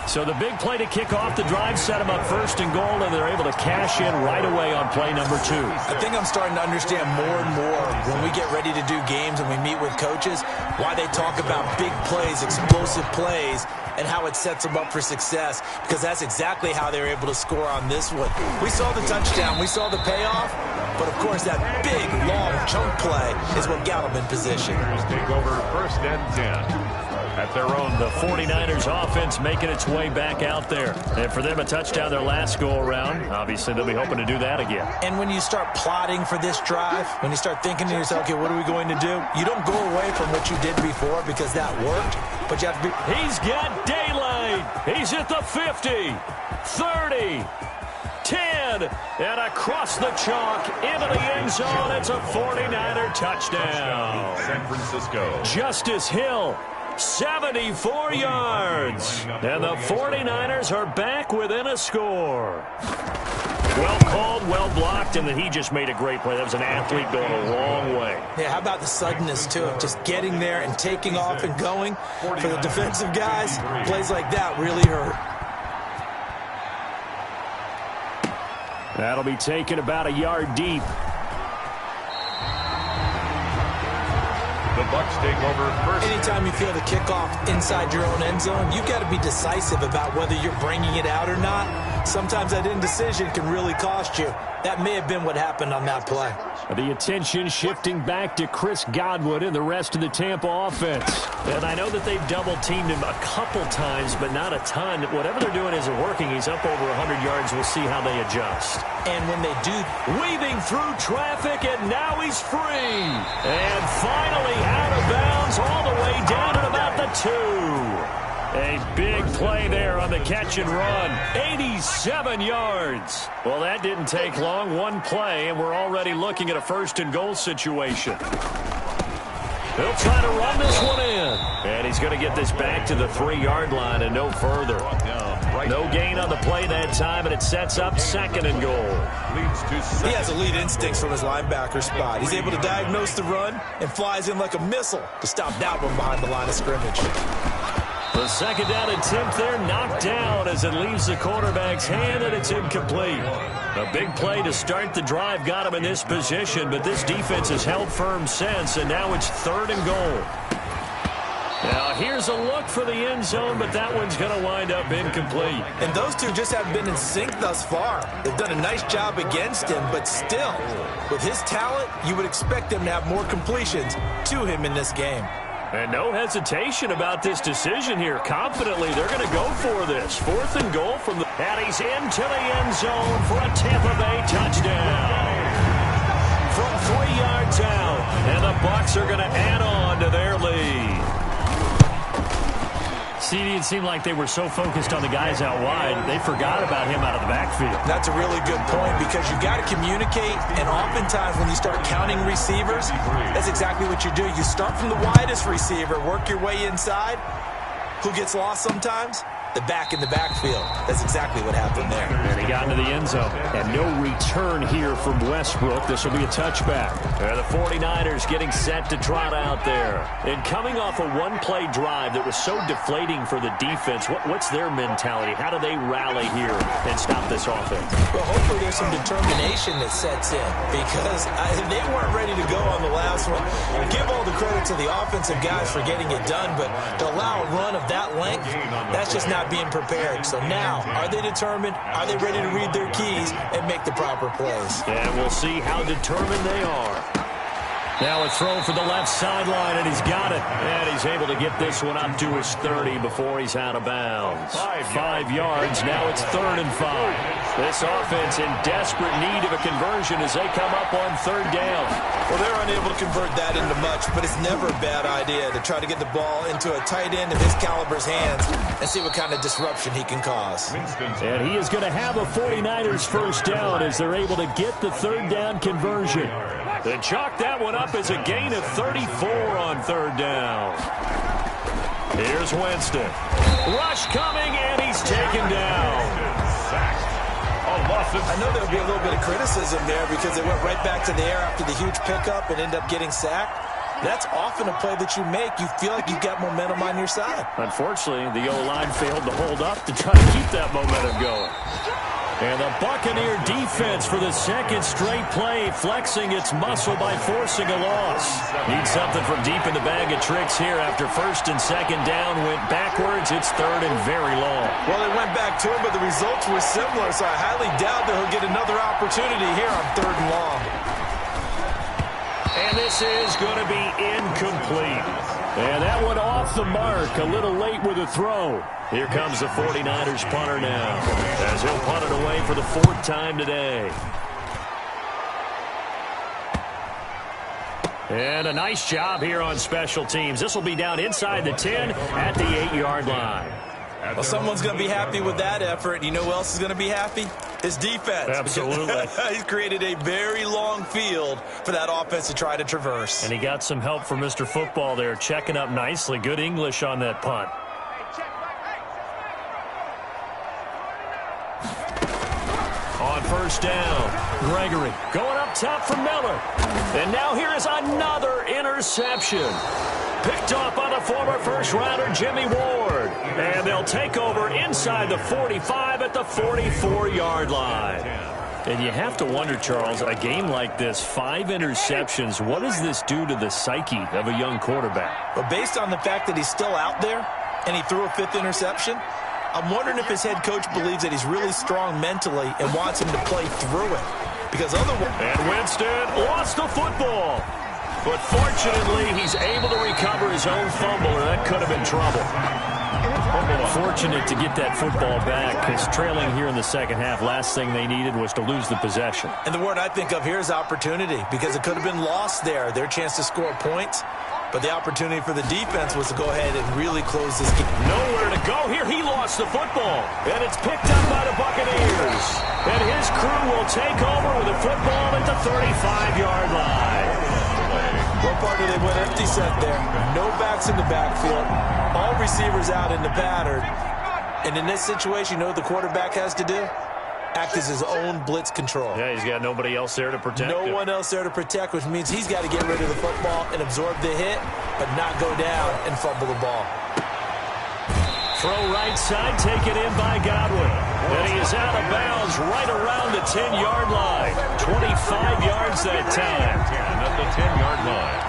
So the big play to kick off the drive set them up 1st and goal, and they're able to cash in right away on play number 2. I think I'm starting to understand more and more when we get ready to do games and we meet with coaches why they talk about big plays, explosive plays, and how it sets them up for success, because that's exactly how they were able to score on this one. We saw the touchdown. We saw the payoff. But, of course, that big, long chunk play is what got them in position. Take over 1st and 10. At their own, the 49ers offense making its way back out there. And for them, a touchdown their last go-around. Obviously, they'll be hoping to do that again. And when you start plotting for this drive, when you start thinking to yourself, okay, what are we going to do? You don't go away from what you did before because that worked, but you have to be... He's got daylight. He's at the 50, 30, 10, and across the chalk into the end zone. It's a 49er touchdown. San Francisco. Justice Hill, 74 yards. And the 49ers are back within a score. Well called, well blocked, and then he just made a great play. That was an athlete going a long way. Yeah, how about the suddenness, too, of just getting there and taking off and going? For the defensive guys, plays like that really hurt. That'll be taken about a yard deep. The Bucs take over 1st. Anytime you feel the kickoff inside your own end zone, you've got to be decisive about whether you're bringing it out or not. Sometimes that indecision can really cost you. That may have been what happened on that play. The attention shifting back to Chris Godwin and the rest of the Tampa offense. And I know that they've double-teamed him a couple times, but not a ton. Whatever they're doing isn't working. He's up over 100 yards. We'll see how they adjust. And when they do, weaving through traffic, and now he's free. And finally out of bounds all the way down at about the 2. A big play there on the catch and run. 87 yards. Well, that didn't take long. One play, and we're already looking at a 1st and goal situation. He'll try to run this one in. And he's going to get this back to the 3-yard line and no further. No gain on the play that time, and it sets up 2nd and goal. He has elite instincts from his linebacker spot. He's able to diagnose the run and flies in like a missile to stop that one behind the line of scrimmage. The second down attempt there knocked down as it leaves the quarterback's hand, and it's incomplete. A big play to start the drive got him in this position, but this defense has held firm since, and now it's 3rd and goal. Now here's a look for the end zone, but that one's going to wind up incomplete. And those two just haven't been in sync thus far. They've done a nice job against him, but still, with his talent, you would expect them to have more completions to him in this game. And no hesitation about this decision here. Confidently, they're going to go for this. 4th and goal from the... And he's into the end zone for a Tampa Bay touchdown. From 3 yards out. And the Bucs are going to add on to their lead. CD, it seemed like they were so focused on the guys out wide, they forgot about him out of the backfield. That's a really good point because you got to communicate, and oftentimes when you start counting receivers, that's exactly what you do. You start from the widest receiver, work your way inside. Who gets lost sometimes? The back in the backfield. That's exactly what happened there. And he got into the end zone. And no return here from Westbrook. This will be a touchback. And the 49ers getting set to trot out there. And coming off a one-play drive that was so deflating for the defense, what's their mentality? How do they rally here and stop this offense? Well, hopefully there's some determination that sets in because they weren't ready to go on the last one. Give all the credit to the offensive guys for getting it done, but to allow a run of that length, that's just not being prepared. So now, are they determined? Are they ready to read their keys and make the proper plays? And we'll see how determined they are. Now a throw for the left sideline, and he's got it. And he's able to get this one up to his 30 before he's out of bounds. 5 yards. Now it's 3rd and 5. This offense in desperate need of a conversion as they come up on 3rd down. Well, they're unable to convert that into much, but it's never a bad idea to try to get the ball into a tight end of his caliber's hands and see what kind of disruption he can cause. And he is going to have a 49ers first down as they're able to get the 3rd down conversion. They chalk that one up as a gain of 34 on 3rd down. Here's Winston. Rush coming, and he's taken down. I know there'll be a little bit of criticism there because they went right back to the air after the huge pickup and end up getting sacked. That's often a play that you make. You feel like you've got momentum on your side. Unfortunately, the O-line failed to hold up to try to keep that momentum going. And the Buccaneer defense for the second straight play, flexing its muscle by forcing a loss. Need something from deep in the bag of tricks here after 1st and 2nd down. Went backwards. It's 3rd and very long. Well, they went back to him, but the results were similar, so I highly doubt that he'll get another opportunity here on 3rd and long. And this is going to be incomplete. And that one off the mark, a little late with a throw. Here comes the 49ers punter now, as he'll punt it away for the 4th time today. And a nice job here on special teams. This will be down inside the 10 at the 8-yard line. Well, someone's going to be happy with that effort. You know who else is going to be happy? His defense. Absolutely. He's created a very long field for that offense to try to traverse. And he got some help from Mr. Football there, checking up nicely. Good English on that punt. On 1st down, Gregory going up top for Miller. And now here is another interception. Picked off by the former first-rounder Jimmy Ward. And they'll take over inside the 45 at the 44-yard line. And you have to wonder, Charles, a game like this, 5 interceptions, what does this do to the psyche of a young quarterback? But based on the fact that he's still out there and he threw a 5th interception, I'm wondering if his head coach believes that he's really strong mentally and wants him to play through it. Because otherwise... And Winston lost the football. But fortunately, he's able to recover his own fumble, or that could have been trouble. Fortunate to get that football back, because trailing here in the second half, last thing they needed was to lose the possession. And the word I think of here is opportunity, because it could have been lost there, their chance to score points. But the opportunity for the defense was to go ahead and really close this game. Nowhere to go here. He lost the football. And it's picked up by the Buccaneers. And his crew will take over with the football at the 35-yard line. What part do they went empty set there? No backs in the backfield. All receivers out in the pattern. And in this situation, you know what the quarterback has to do? Act as his own blitz control. Yeah, he's got nobody else there to protect him. No one else there to protect, which means he's got to get rid of the football and absorb the hit, but not go down and fumble the ball. throw right side, taken in by Godwin. And he is out of bounds right around the 10-yard line. 25 yards that time. At the 10-yard line.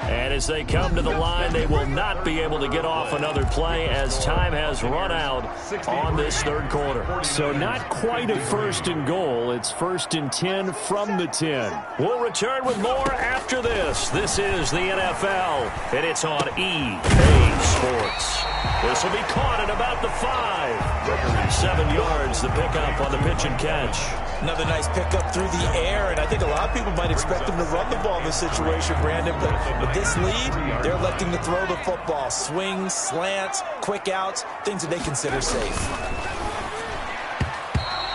And as they come to the line, they will not be able to get off another play as time has run out on this third quarter. So not quite a first and goal. It's first and 10 from the 10. We'll return with more after this. This is the NFL, and it's on EA Sports. This will be caught at about the 5. 7 yards, the pickup on the pitch and catch. Another nice pickup through the air, and I think a lot of people might expect him to run the ball in this situation, Brandon, but with this lead, they're electing to throw the football. Swings, slants, quick outs, things that they consider safe.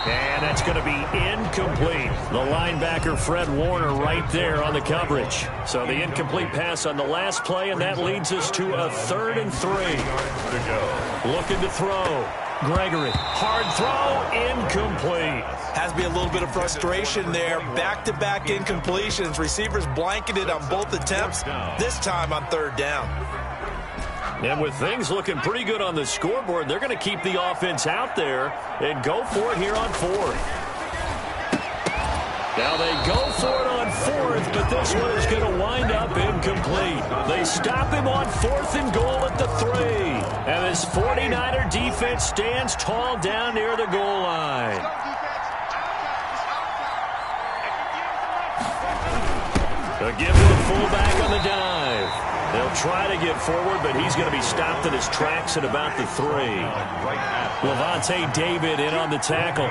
And that's going to be incomplete. The linebacker, Fred Warner, right there on the coverage. So the incomplete pass on the last play, and that leads us to a 3rd and 3. Looking to throw. Gregory, hard throw, incomplete. Has to be a little bit of frustration there. Back-to-back incompletions. Receivers blanketed on both attempts, this time on 3rd down. And with things looking pretty good on the scoreboard, they're going to keep the offense out there and go for it here on 4th. Now they go for it on 4th, but this one is going to wind up incomplete. They stop him on 4th and goal at the 3. And this 49er defense stands tall down near the goal line. They'll give to the fullback on the dive. They'll try to get forward, but he's going to be stopped in his tracks at about the 3. Lavonte David in on the tackle.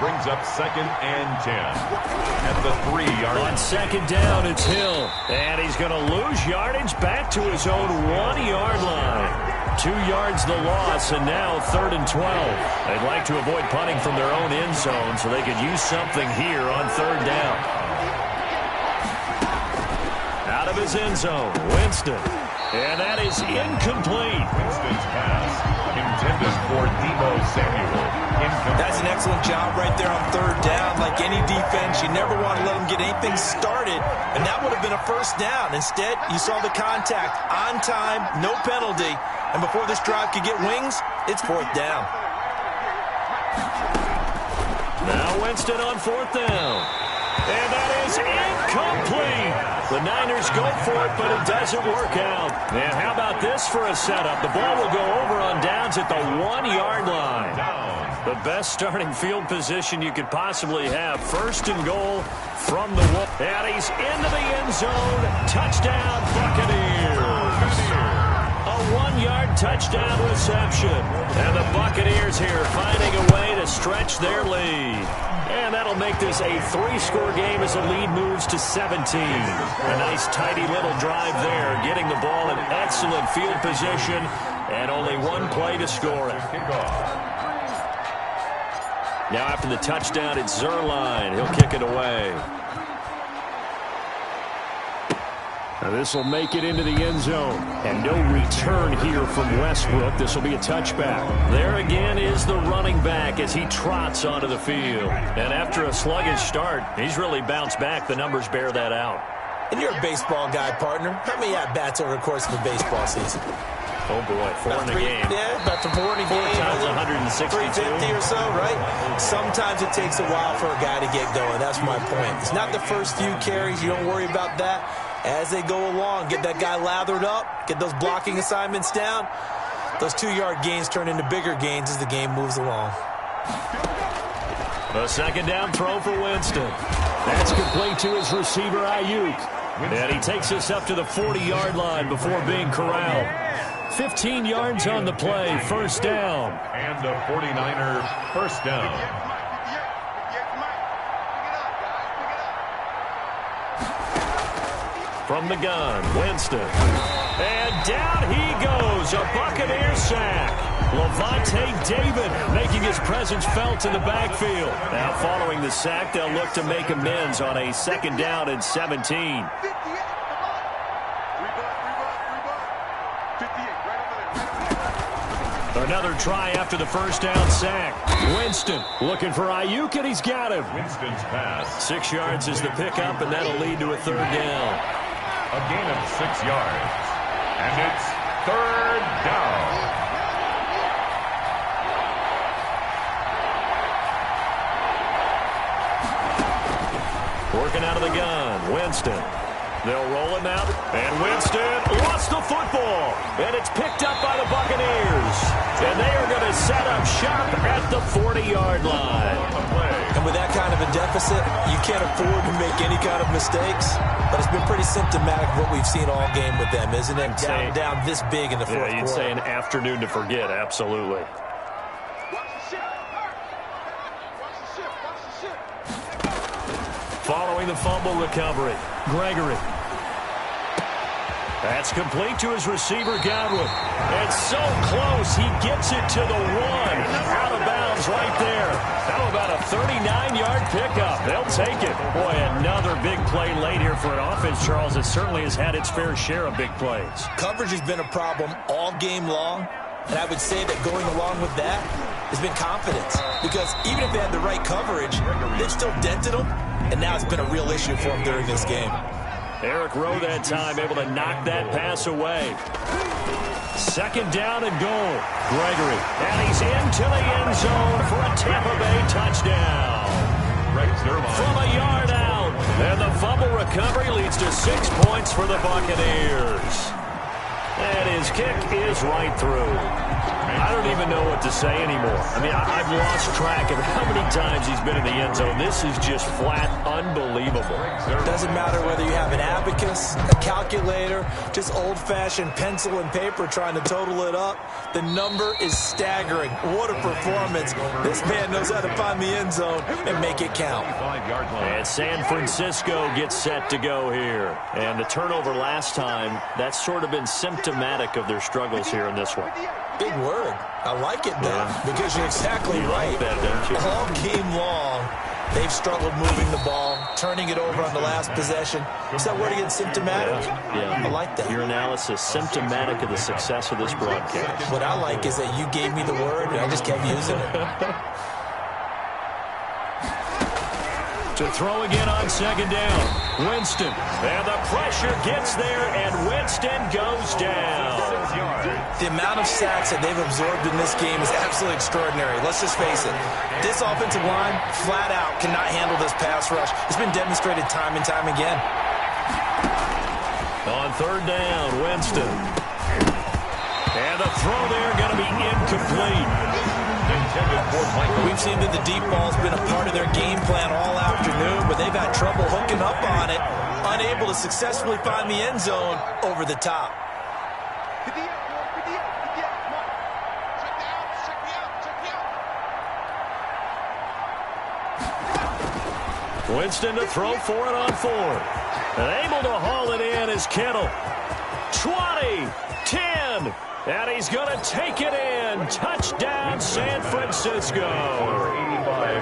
Brings up 2nd and 10. At the 3-yard line. On 2nd down, it's Hill. And he's going to lose yardage back to his own 1-yard line. 2 yards the loss, and now 3rd and 12. They'd like to avoid punting from their own end zone so they could use something here on 3rd down. Out of his end zone, Winston. And that is incomplete. Winston's pass intended for Deebo Samuel. That's an excellent job right there on 3rd down. Like any defense, you never want to let them get anything started, and that would have been a 1st down. Instead, you saw the contact on time, no penalty, and before this drive could get wings, it's 4th down. Now Winston on 4th down. And that is incomplete. The Niners go for it, but it doesn't work out. And how about this for a setup? The ball will go over on downs at the 1-yard line. The best starting field position you could possibly have. 1st and goal from the wall. And he's into the end zone. Touchdown, Buccaneers. A 1-yard touchdown reception. And the Buccaneers here finding a way to stretch their lead. And that'll make this a 3-score game as the lead moves to 17. A nice, tidy little drive there, getting the ball in excellent field position, and only 1 play to score it. Now after the touchdown, it's Zuerlein. He'll kick it away. Now this will make it into the end zone. And no return here from Westbrook. This will be a touchback. There again is the running back as he trots onto the field. And after a sluggish start, he's really bounced back. The numbers bear that out. And you're a baseball guy, partner. How many at-bats over the course of a baseball season? Oh, boy, 4 in a game. Yeah, about 4 in a game. 4 times 162. 350 or so, right? Sometimes it takes a while for a guy to get going. That's my point. It's not the first few carries. You don't worry about that. As they go along, get that guy lathered up, get those blocking assignments down. Those 2-yard gains turn into bigger gains as the game moves along. A 2nd down throw for Winston. That's complete to his receiver, Ayuk. And he takes us up to the 40-yard line before being corralled. 15 yards on the play, 1st down. And the 49ers 1st down. From the gun, Winston. And down he goes, a Buccaneer sack. Lavonte David making his presence felt in the backfield. Now following the sack, they'll look to make amends on a 2nd down and 17. Another try after the first down sack. Winston looking for Ayuk, and he's got him. Winston's pass. 6 yards is the pickup, and that'll lead to a third down. A gain of 6 yards. And it's third down. Working out of the gun, Winston. They'll roll him out, and Winston lost the football. And it's picked up by the Buccaneers. And they are going to set up shop at the 40-yard line. And with that kind of a deficit, you can't afford to make any kind of mistakes. But it's been pretty symptomatic of what we've seen all game with them, isn't it? Down this big in the fourth quarter. You'd say an afternoon to forget, absolutely. Following the fumble recovery, Gregory. That's complete to his receiver, Godwin. And so close, he gets it to the 1. Out of bounds right there. How about a 39-yard pickup? They'll take it. Boy, another big play late here for an offense, Charles, that certainly has had its fair share of big plays. Coverage has been a problem all game long. And I would say that going along with that has been confidence. Because even if they had the right coverage, they've still dented them. And now it's been a real issue for him during this game. Eric Rowe that time able to knock that pass away. Second down and goal. Gregory. And he's into the end zone for a Tampa Bay touchdown. From a yard out. And the fumble recovery leads to 6 points for the Buccaneers. And his kick is right through. I don't even know what to say anymore. I mean, I've lost track of how many times he's been in the end zone. This is just flat unbelievable. Doesn't matter whether you have an abacus, a calculator, just old-fashioned pencil and paper trying to total it up. The number is staggering. What a performance. This man knows how to find the end zone and make it count. And San Francisco gets set to go here. And the turnover last time, that's sort of been symptomatic of their struggles here in this one. Big word. I like it, though, because you're exactly right. Like that, don't you? All game long, they've struggled moving the ball, turning it over on the last possession. Is that word again, symptomatic? Yeah. I like that. Your analysis, symptomatic of the success of this broadcast. What I like is that you gave me the word, and I just kept using it. To throw again on second down. Winston. And the pressure gets there, and Winston goes down. The amount of sacks that they've absorbed in this game is absolutely extraordinary. Let's just face it. This offensive line, flat out, cannot handle this pass rush. It's been demonstrated time and time again. On third down, Winston. And the throw there going to be incomplete. We've seen that the deep ball's been a part of their game plan all afternoon, but they've had trouble hooking up on it, unable to successfully find the end zone over the top. Winston to throw for it on fourth. And able to haul it in is Kittle. 20, 10, and he's going to take it in. Touchdown, San Francisco.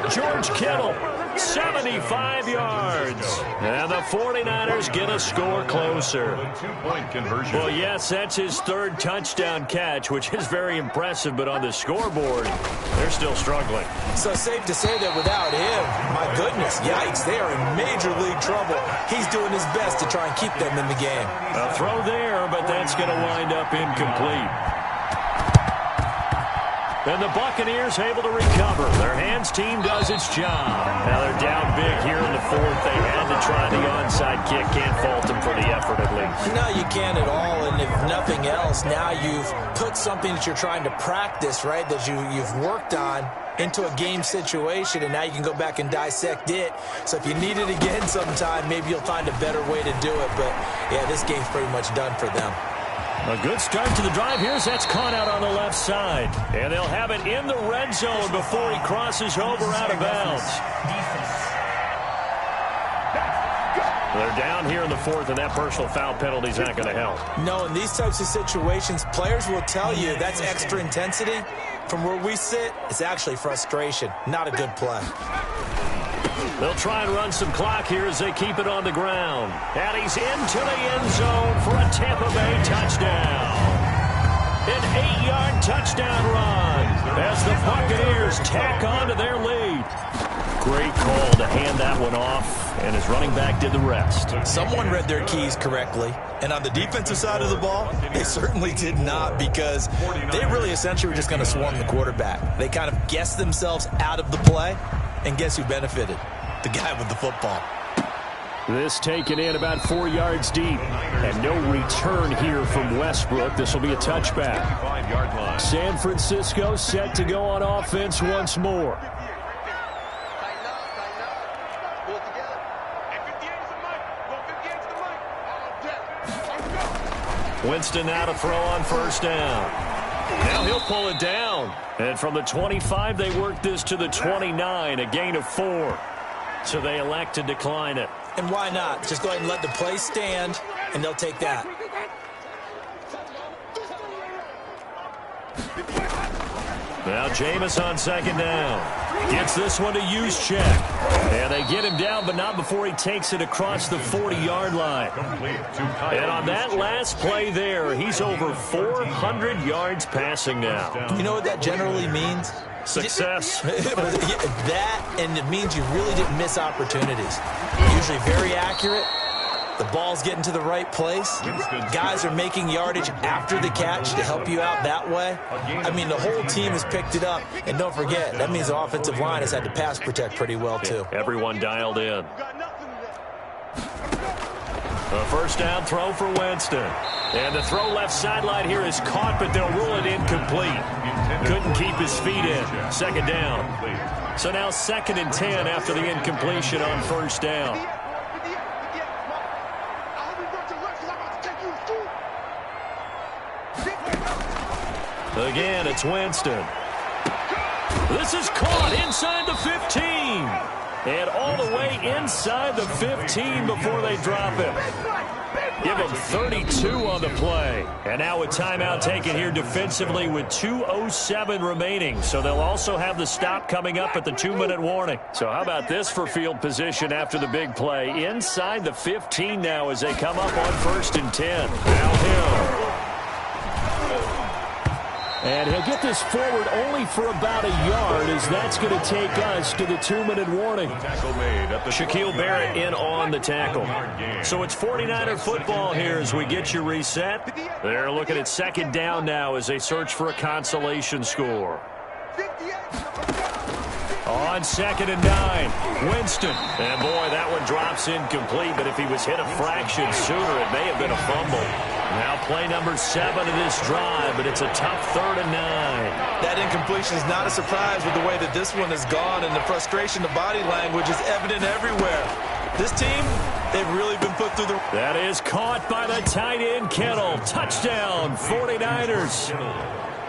George Kittle, 75 yards. And the 49ers get a score closer. Two-point conversion. Well, yes, that's his third touchdown catch, which is very impressive, but on the scoreboard, they're still struggling. So safe to say that without him, my goodness, yikes, they are in major league trouble. He's doing his best to try and keep them in the game. A throw there, but that's going to wind up incomplete. And the Buccaneers able to recover. Their hands team does its job. Now they're down big here in the fourth. They had to try the onside kick. Can't fault them for the effort at least. No, you can't at all. And if nothing else, now you've put something that you're trying to practice, right, that you've worked on into a game situation, and now you can go back and dissect it. So if you need it again sometime, maybe you'll find a better way to do it. But, yeah, this game's pretty much done for them. A good start to the drive. Here's that's caught out on the left side. And they'll have it in the red zone before he crosses over out of bounds. They're down here in the fourth, and that personal foul penalty is not going to help. No, in these types of situations, players will tell you that's extra intensity. From where we sit, it's actually frustration. Not a good play. They'll try and run some clock here as they keep it on the ground. And he's into the end zone for a Tampa Bay touchdown. An 8-yard touchdown run. tack on to their lead. Great call to hand that one off, and his running back did the rest. Someone read their keys correctly, and on the defensive side of the ball, they certainly did not, because they really essentially were just going to swarm the quarterback. They kind of guessed themselves out of the play, and guess who benefited? The guy with the football. This taken in about 4 yards deep, and no return here from Westbrook. This will be a touchback. 5-yard line. San Francisco set to go on offense once more. Winston now to throw on first down. Now he'll pull it down. And from the 25, they work this to the 29, a gain of 4. So they elect to decline it. And why not? Just go ahead and let the play stand, and they'll take that. Now Jameis on second down. Gets this one to Juszczyk. And they get him down, but not before he takes it across the 40-yard line. And on that last play there, he's over 400 yards passing now. You know what that generally means? Success. That, and it means you really didn't miss opportunities. Usually very accurate. The ball's getting to the right place. Guys are making yardage after the catch to help you out that way. I mean, the whole team has picked it up. And don't forget, that means the offensive line has had to pass protect pretty well, too. Everyone dialed in. A first down throw for Winston. And the throw left sideline here is caught, but they'll rule it incomplete. Couldn't keep his feet in. Second down. So now 2nd and 10 after the incompletion on first down. Again, it's Winston. This is caught inside the 15. And all the way inside the 15 before they drop him. Give him 32 on the play. And now a timeout taken here defensively with 2:07 remaining. So they'll also have the stop coming up at the 2-minute warning. So how about this for field position after the big play? Inside the 15 now as they come up on 1st and 10. Now Hill. And he'll get this forward only for about a yard, as that's going to take us to the 2-minute warning. Shaquille Barrett in on the tackle. So it's 49er football here as we get you reset. They're looking at 2nd down now as they search for a consolation score. On 2nd and 9, Winston. And boy, that one drops incomplete, but if he was hit a fraction sooner, it may have been a fumble. Now play number 7 of this drive, but it's a tough 3rd and 9. That incompletion is not a surprise with the way that this one has gone, and the frustration, the body language is evident everywhere. This team, they've really been put through the... That is caught by the tight end, Kittle. Touchdown, 49ers.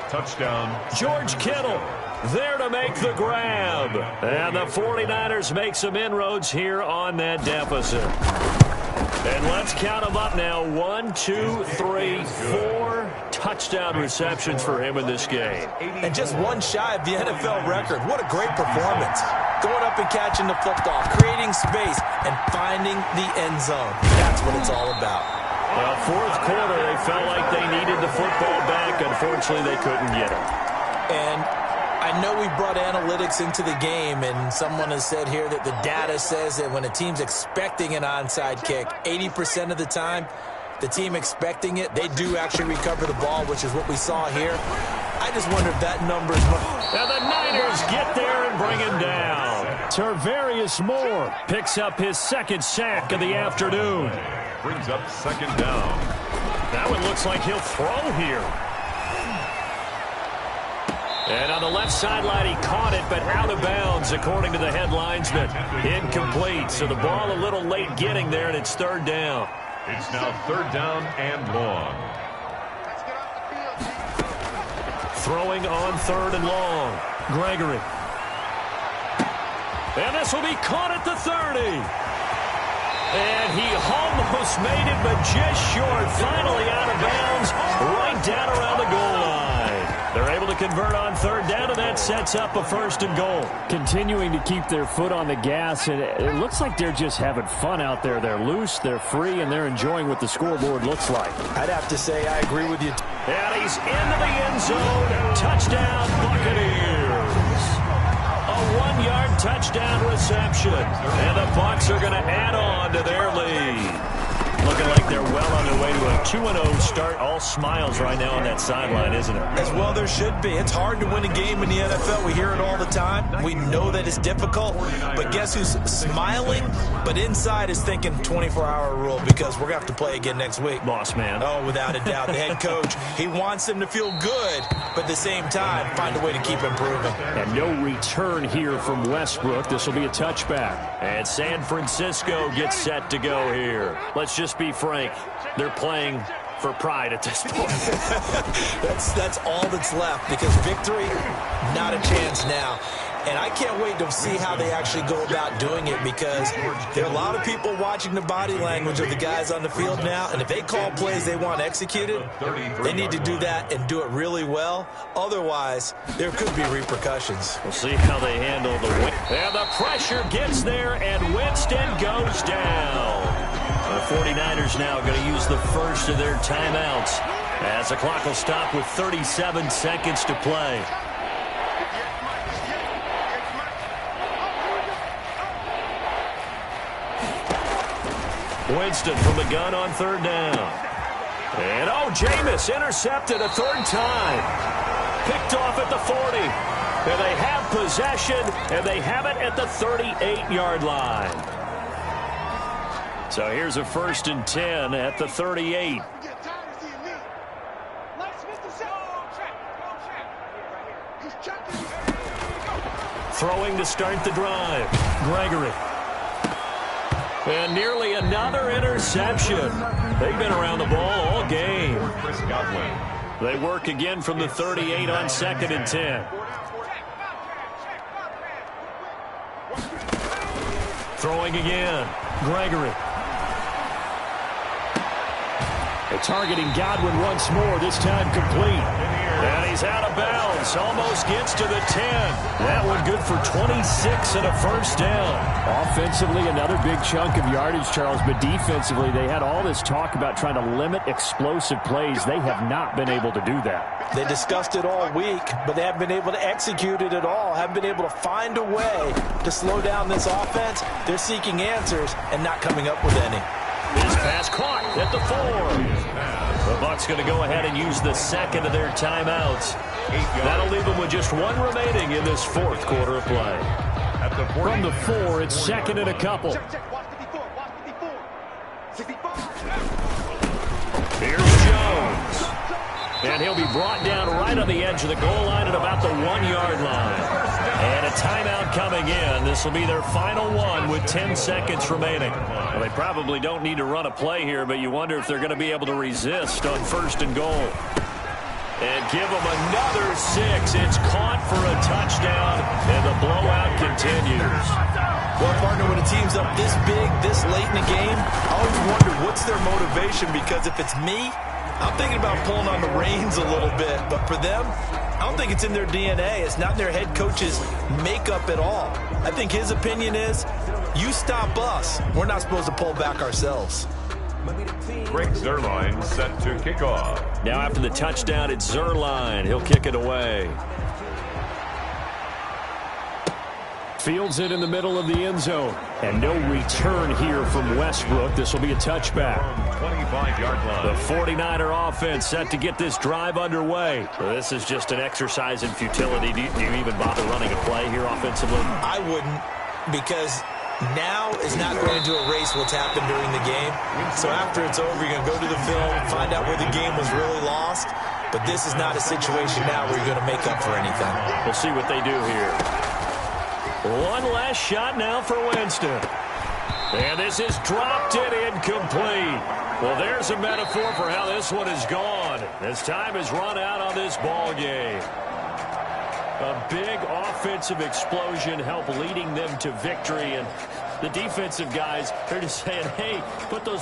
Touchdown. George Kittle there to make the grab. And the 49ers make some inroads here on that deficit. And let's count them up now. 1, 2, 3, 4 touchdown receptions for him in this game. And just one shy of the NFL record. What a great performance. Going up and catching the football, creating space, and finding the end zone. That's what it's all about. Well, 4th quarter, they felt like they needed the football back. Unfortunately, they couldn't get it. And I know we brought analytics into the game, and someone has said here that the data says that when a team's expecting an onside kick, 80% of the time, the team expecting it, they do actually recover the ball, which is what we saw here. I just wonder if that number is... Now the Niners get there and bring him down. Tarvarius Moore picks up his 2nd sack of the afternoon. Brings up 2nd down. That one looks like he'll throw here. And on the left sideline, he caught it, but out of bounds, according to the headlinesman. Incomplete, so the ball a little late getting there, and it's 3rd down. It's now 3rd down and long. Throwing on 3rd and long. Gregory. And this will be caught at the 30. And he almost made it, but just short. Finally out of bounds, right down around the goal line. They're able to convert on 3rd down, and that sets up a 1st and goal. Continuing to keep their foot on the gas, and it looks like they're just having fun out there. They're loose, they're free, and they're enjoying what the scoreboard looks like. I'd have to say I agree with you. And he's into the end zone. Touchdown, Buccaneers. touchdown reception. And the Bucs are going to add on to their lead. Looking like they're well on their way to a 2-0 start. All smiles right now on that sideline, isn't it? As well there should be. It's hard to win a game in the NFL. We hear it all the time. We know that it's difficult. But guess who's smiling? But inside is thinking 24-hour rule because we're going to have to play again next week. Boss man. Oh, without a doubt. The head coach, he wants them to feel good, but at the same time, find a way to keep improving. And no return here from Westbrook. This will be a touchback. And San Francisco gets set to go here. Let's just be frank. They're playing for pride at this point. That's all that's left because victory, not a chance now. And I can't wait to see how they actually go about doing it because there are a lot of people watching the body language of the guys on the field now. And if they call plays they want executed, they need to do that and do it really well. Otherwise, there could be repercussions. We'll see how they handle the win. And the pressure gets there, and Winston goes down. The 49ers now going to use the first of their timeouts as the clock will stop with 37 seconds to play. Winston from the gun on third down. And, oh, Jameis intercepted a third time. Picked off at the 40. And they have possession, and they have it at the 38-yard line. So here's a 1st and 10 at the 38. Throwing to start the drive. Gregory. And nearly another interception. They've been around the ball all game. They work again from the 38 on 2nd and 10. Throwing again. Gregory. They're targeting Godwin once more, this time complete. And he's out of bounds. Almost gets to the 10. That one good for 26 and a first down. Offensively, another big chunk of yardage, Charles, but defensively, they had all this talk about trying to limit explosive plays. They have not been able to do that. They discussed it all week, but they haven't been able to execute it at all. Haven't been able to find a way to slow down this offense. They're seeking answers and not coming up with any. This pass caught at the 4. The Bucs going to go ahead and use the second of their timeouts. That'll leave them with just one remaining in this 4th quarter of play. From the 4, it's 2nd and a couple. Here's Jones. And he'll be brought down right on the edge of the goal line at about the 1-yard line. And a timeout coming in. This will be their final one with 10 seconds remaining. Well, they probably don't need to run a play here, but you wonder if they're going to be able to resist on 1st and goal. And give them another 6. It's caught for a touchdown, and the blowout continues. Well, partner, when a team's up this big, this late in the game, I always wonder what's their motivation, because if it's me, I'm thinking about pulling on the reins a little bit. But for them, I don't think it's in their DNA. It's not in their head coach's makeup at all. I think his opinion is, you stop us, we're not supposed to pull back ourselves. Greg Zuerlein set to kick off. Now after the touchdown, it's Zuerlein. He'll kick it away. Fields it in the middle of the end zone. And no return here from Westbrook. This will be a touchback. 25-yard line. The 49er offense set to get this drive underway. Well, this is just an exercise in futility. Do you even bother running a play here offensively? I wouldn't, because now is not going to erase what's happened during the game. So after it's over, you're going to go to the film, find out where the game was really lost. But this is not a situation now where you're going to make up for anything. We'll see what they do here. One last shot now for Winston. And this is dropped it incomplete. Well, there's a metaphor for how this one is gone. As time has run out on this ball game. A big offensive explosion helped leading them to victory. And the defensive guys, they're just saying, hey, put those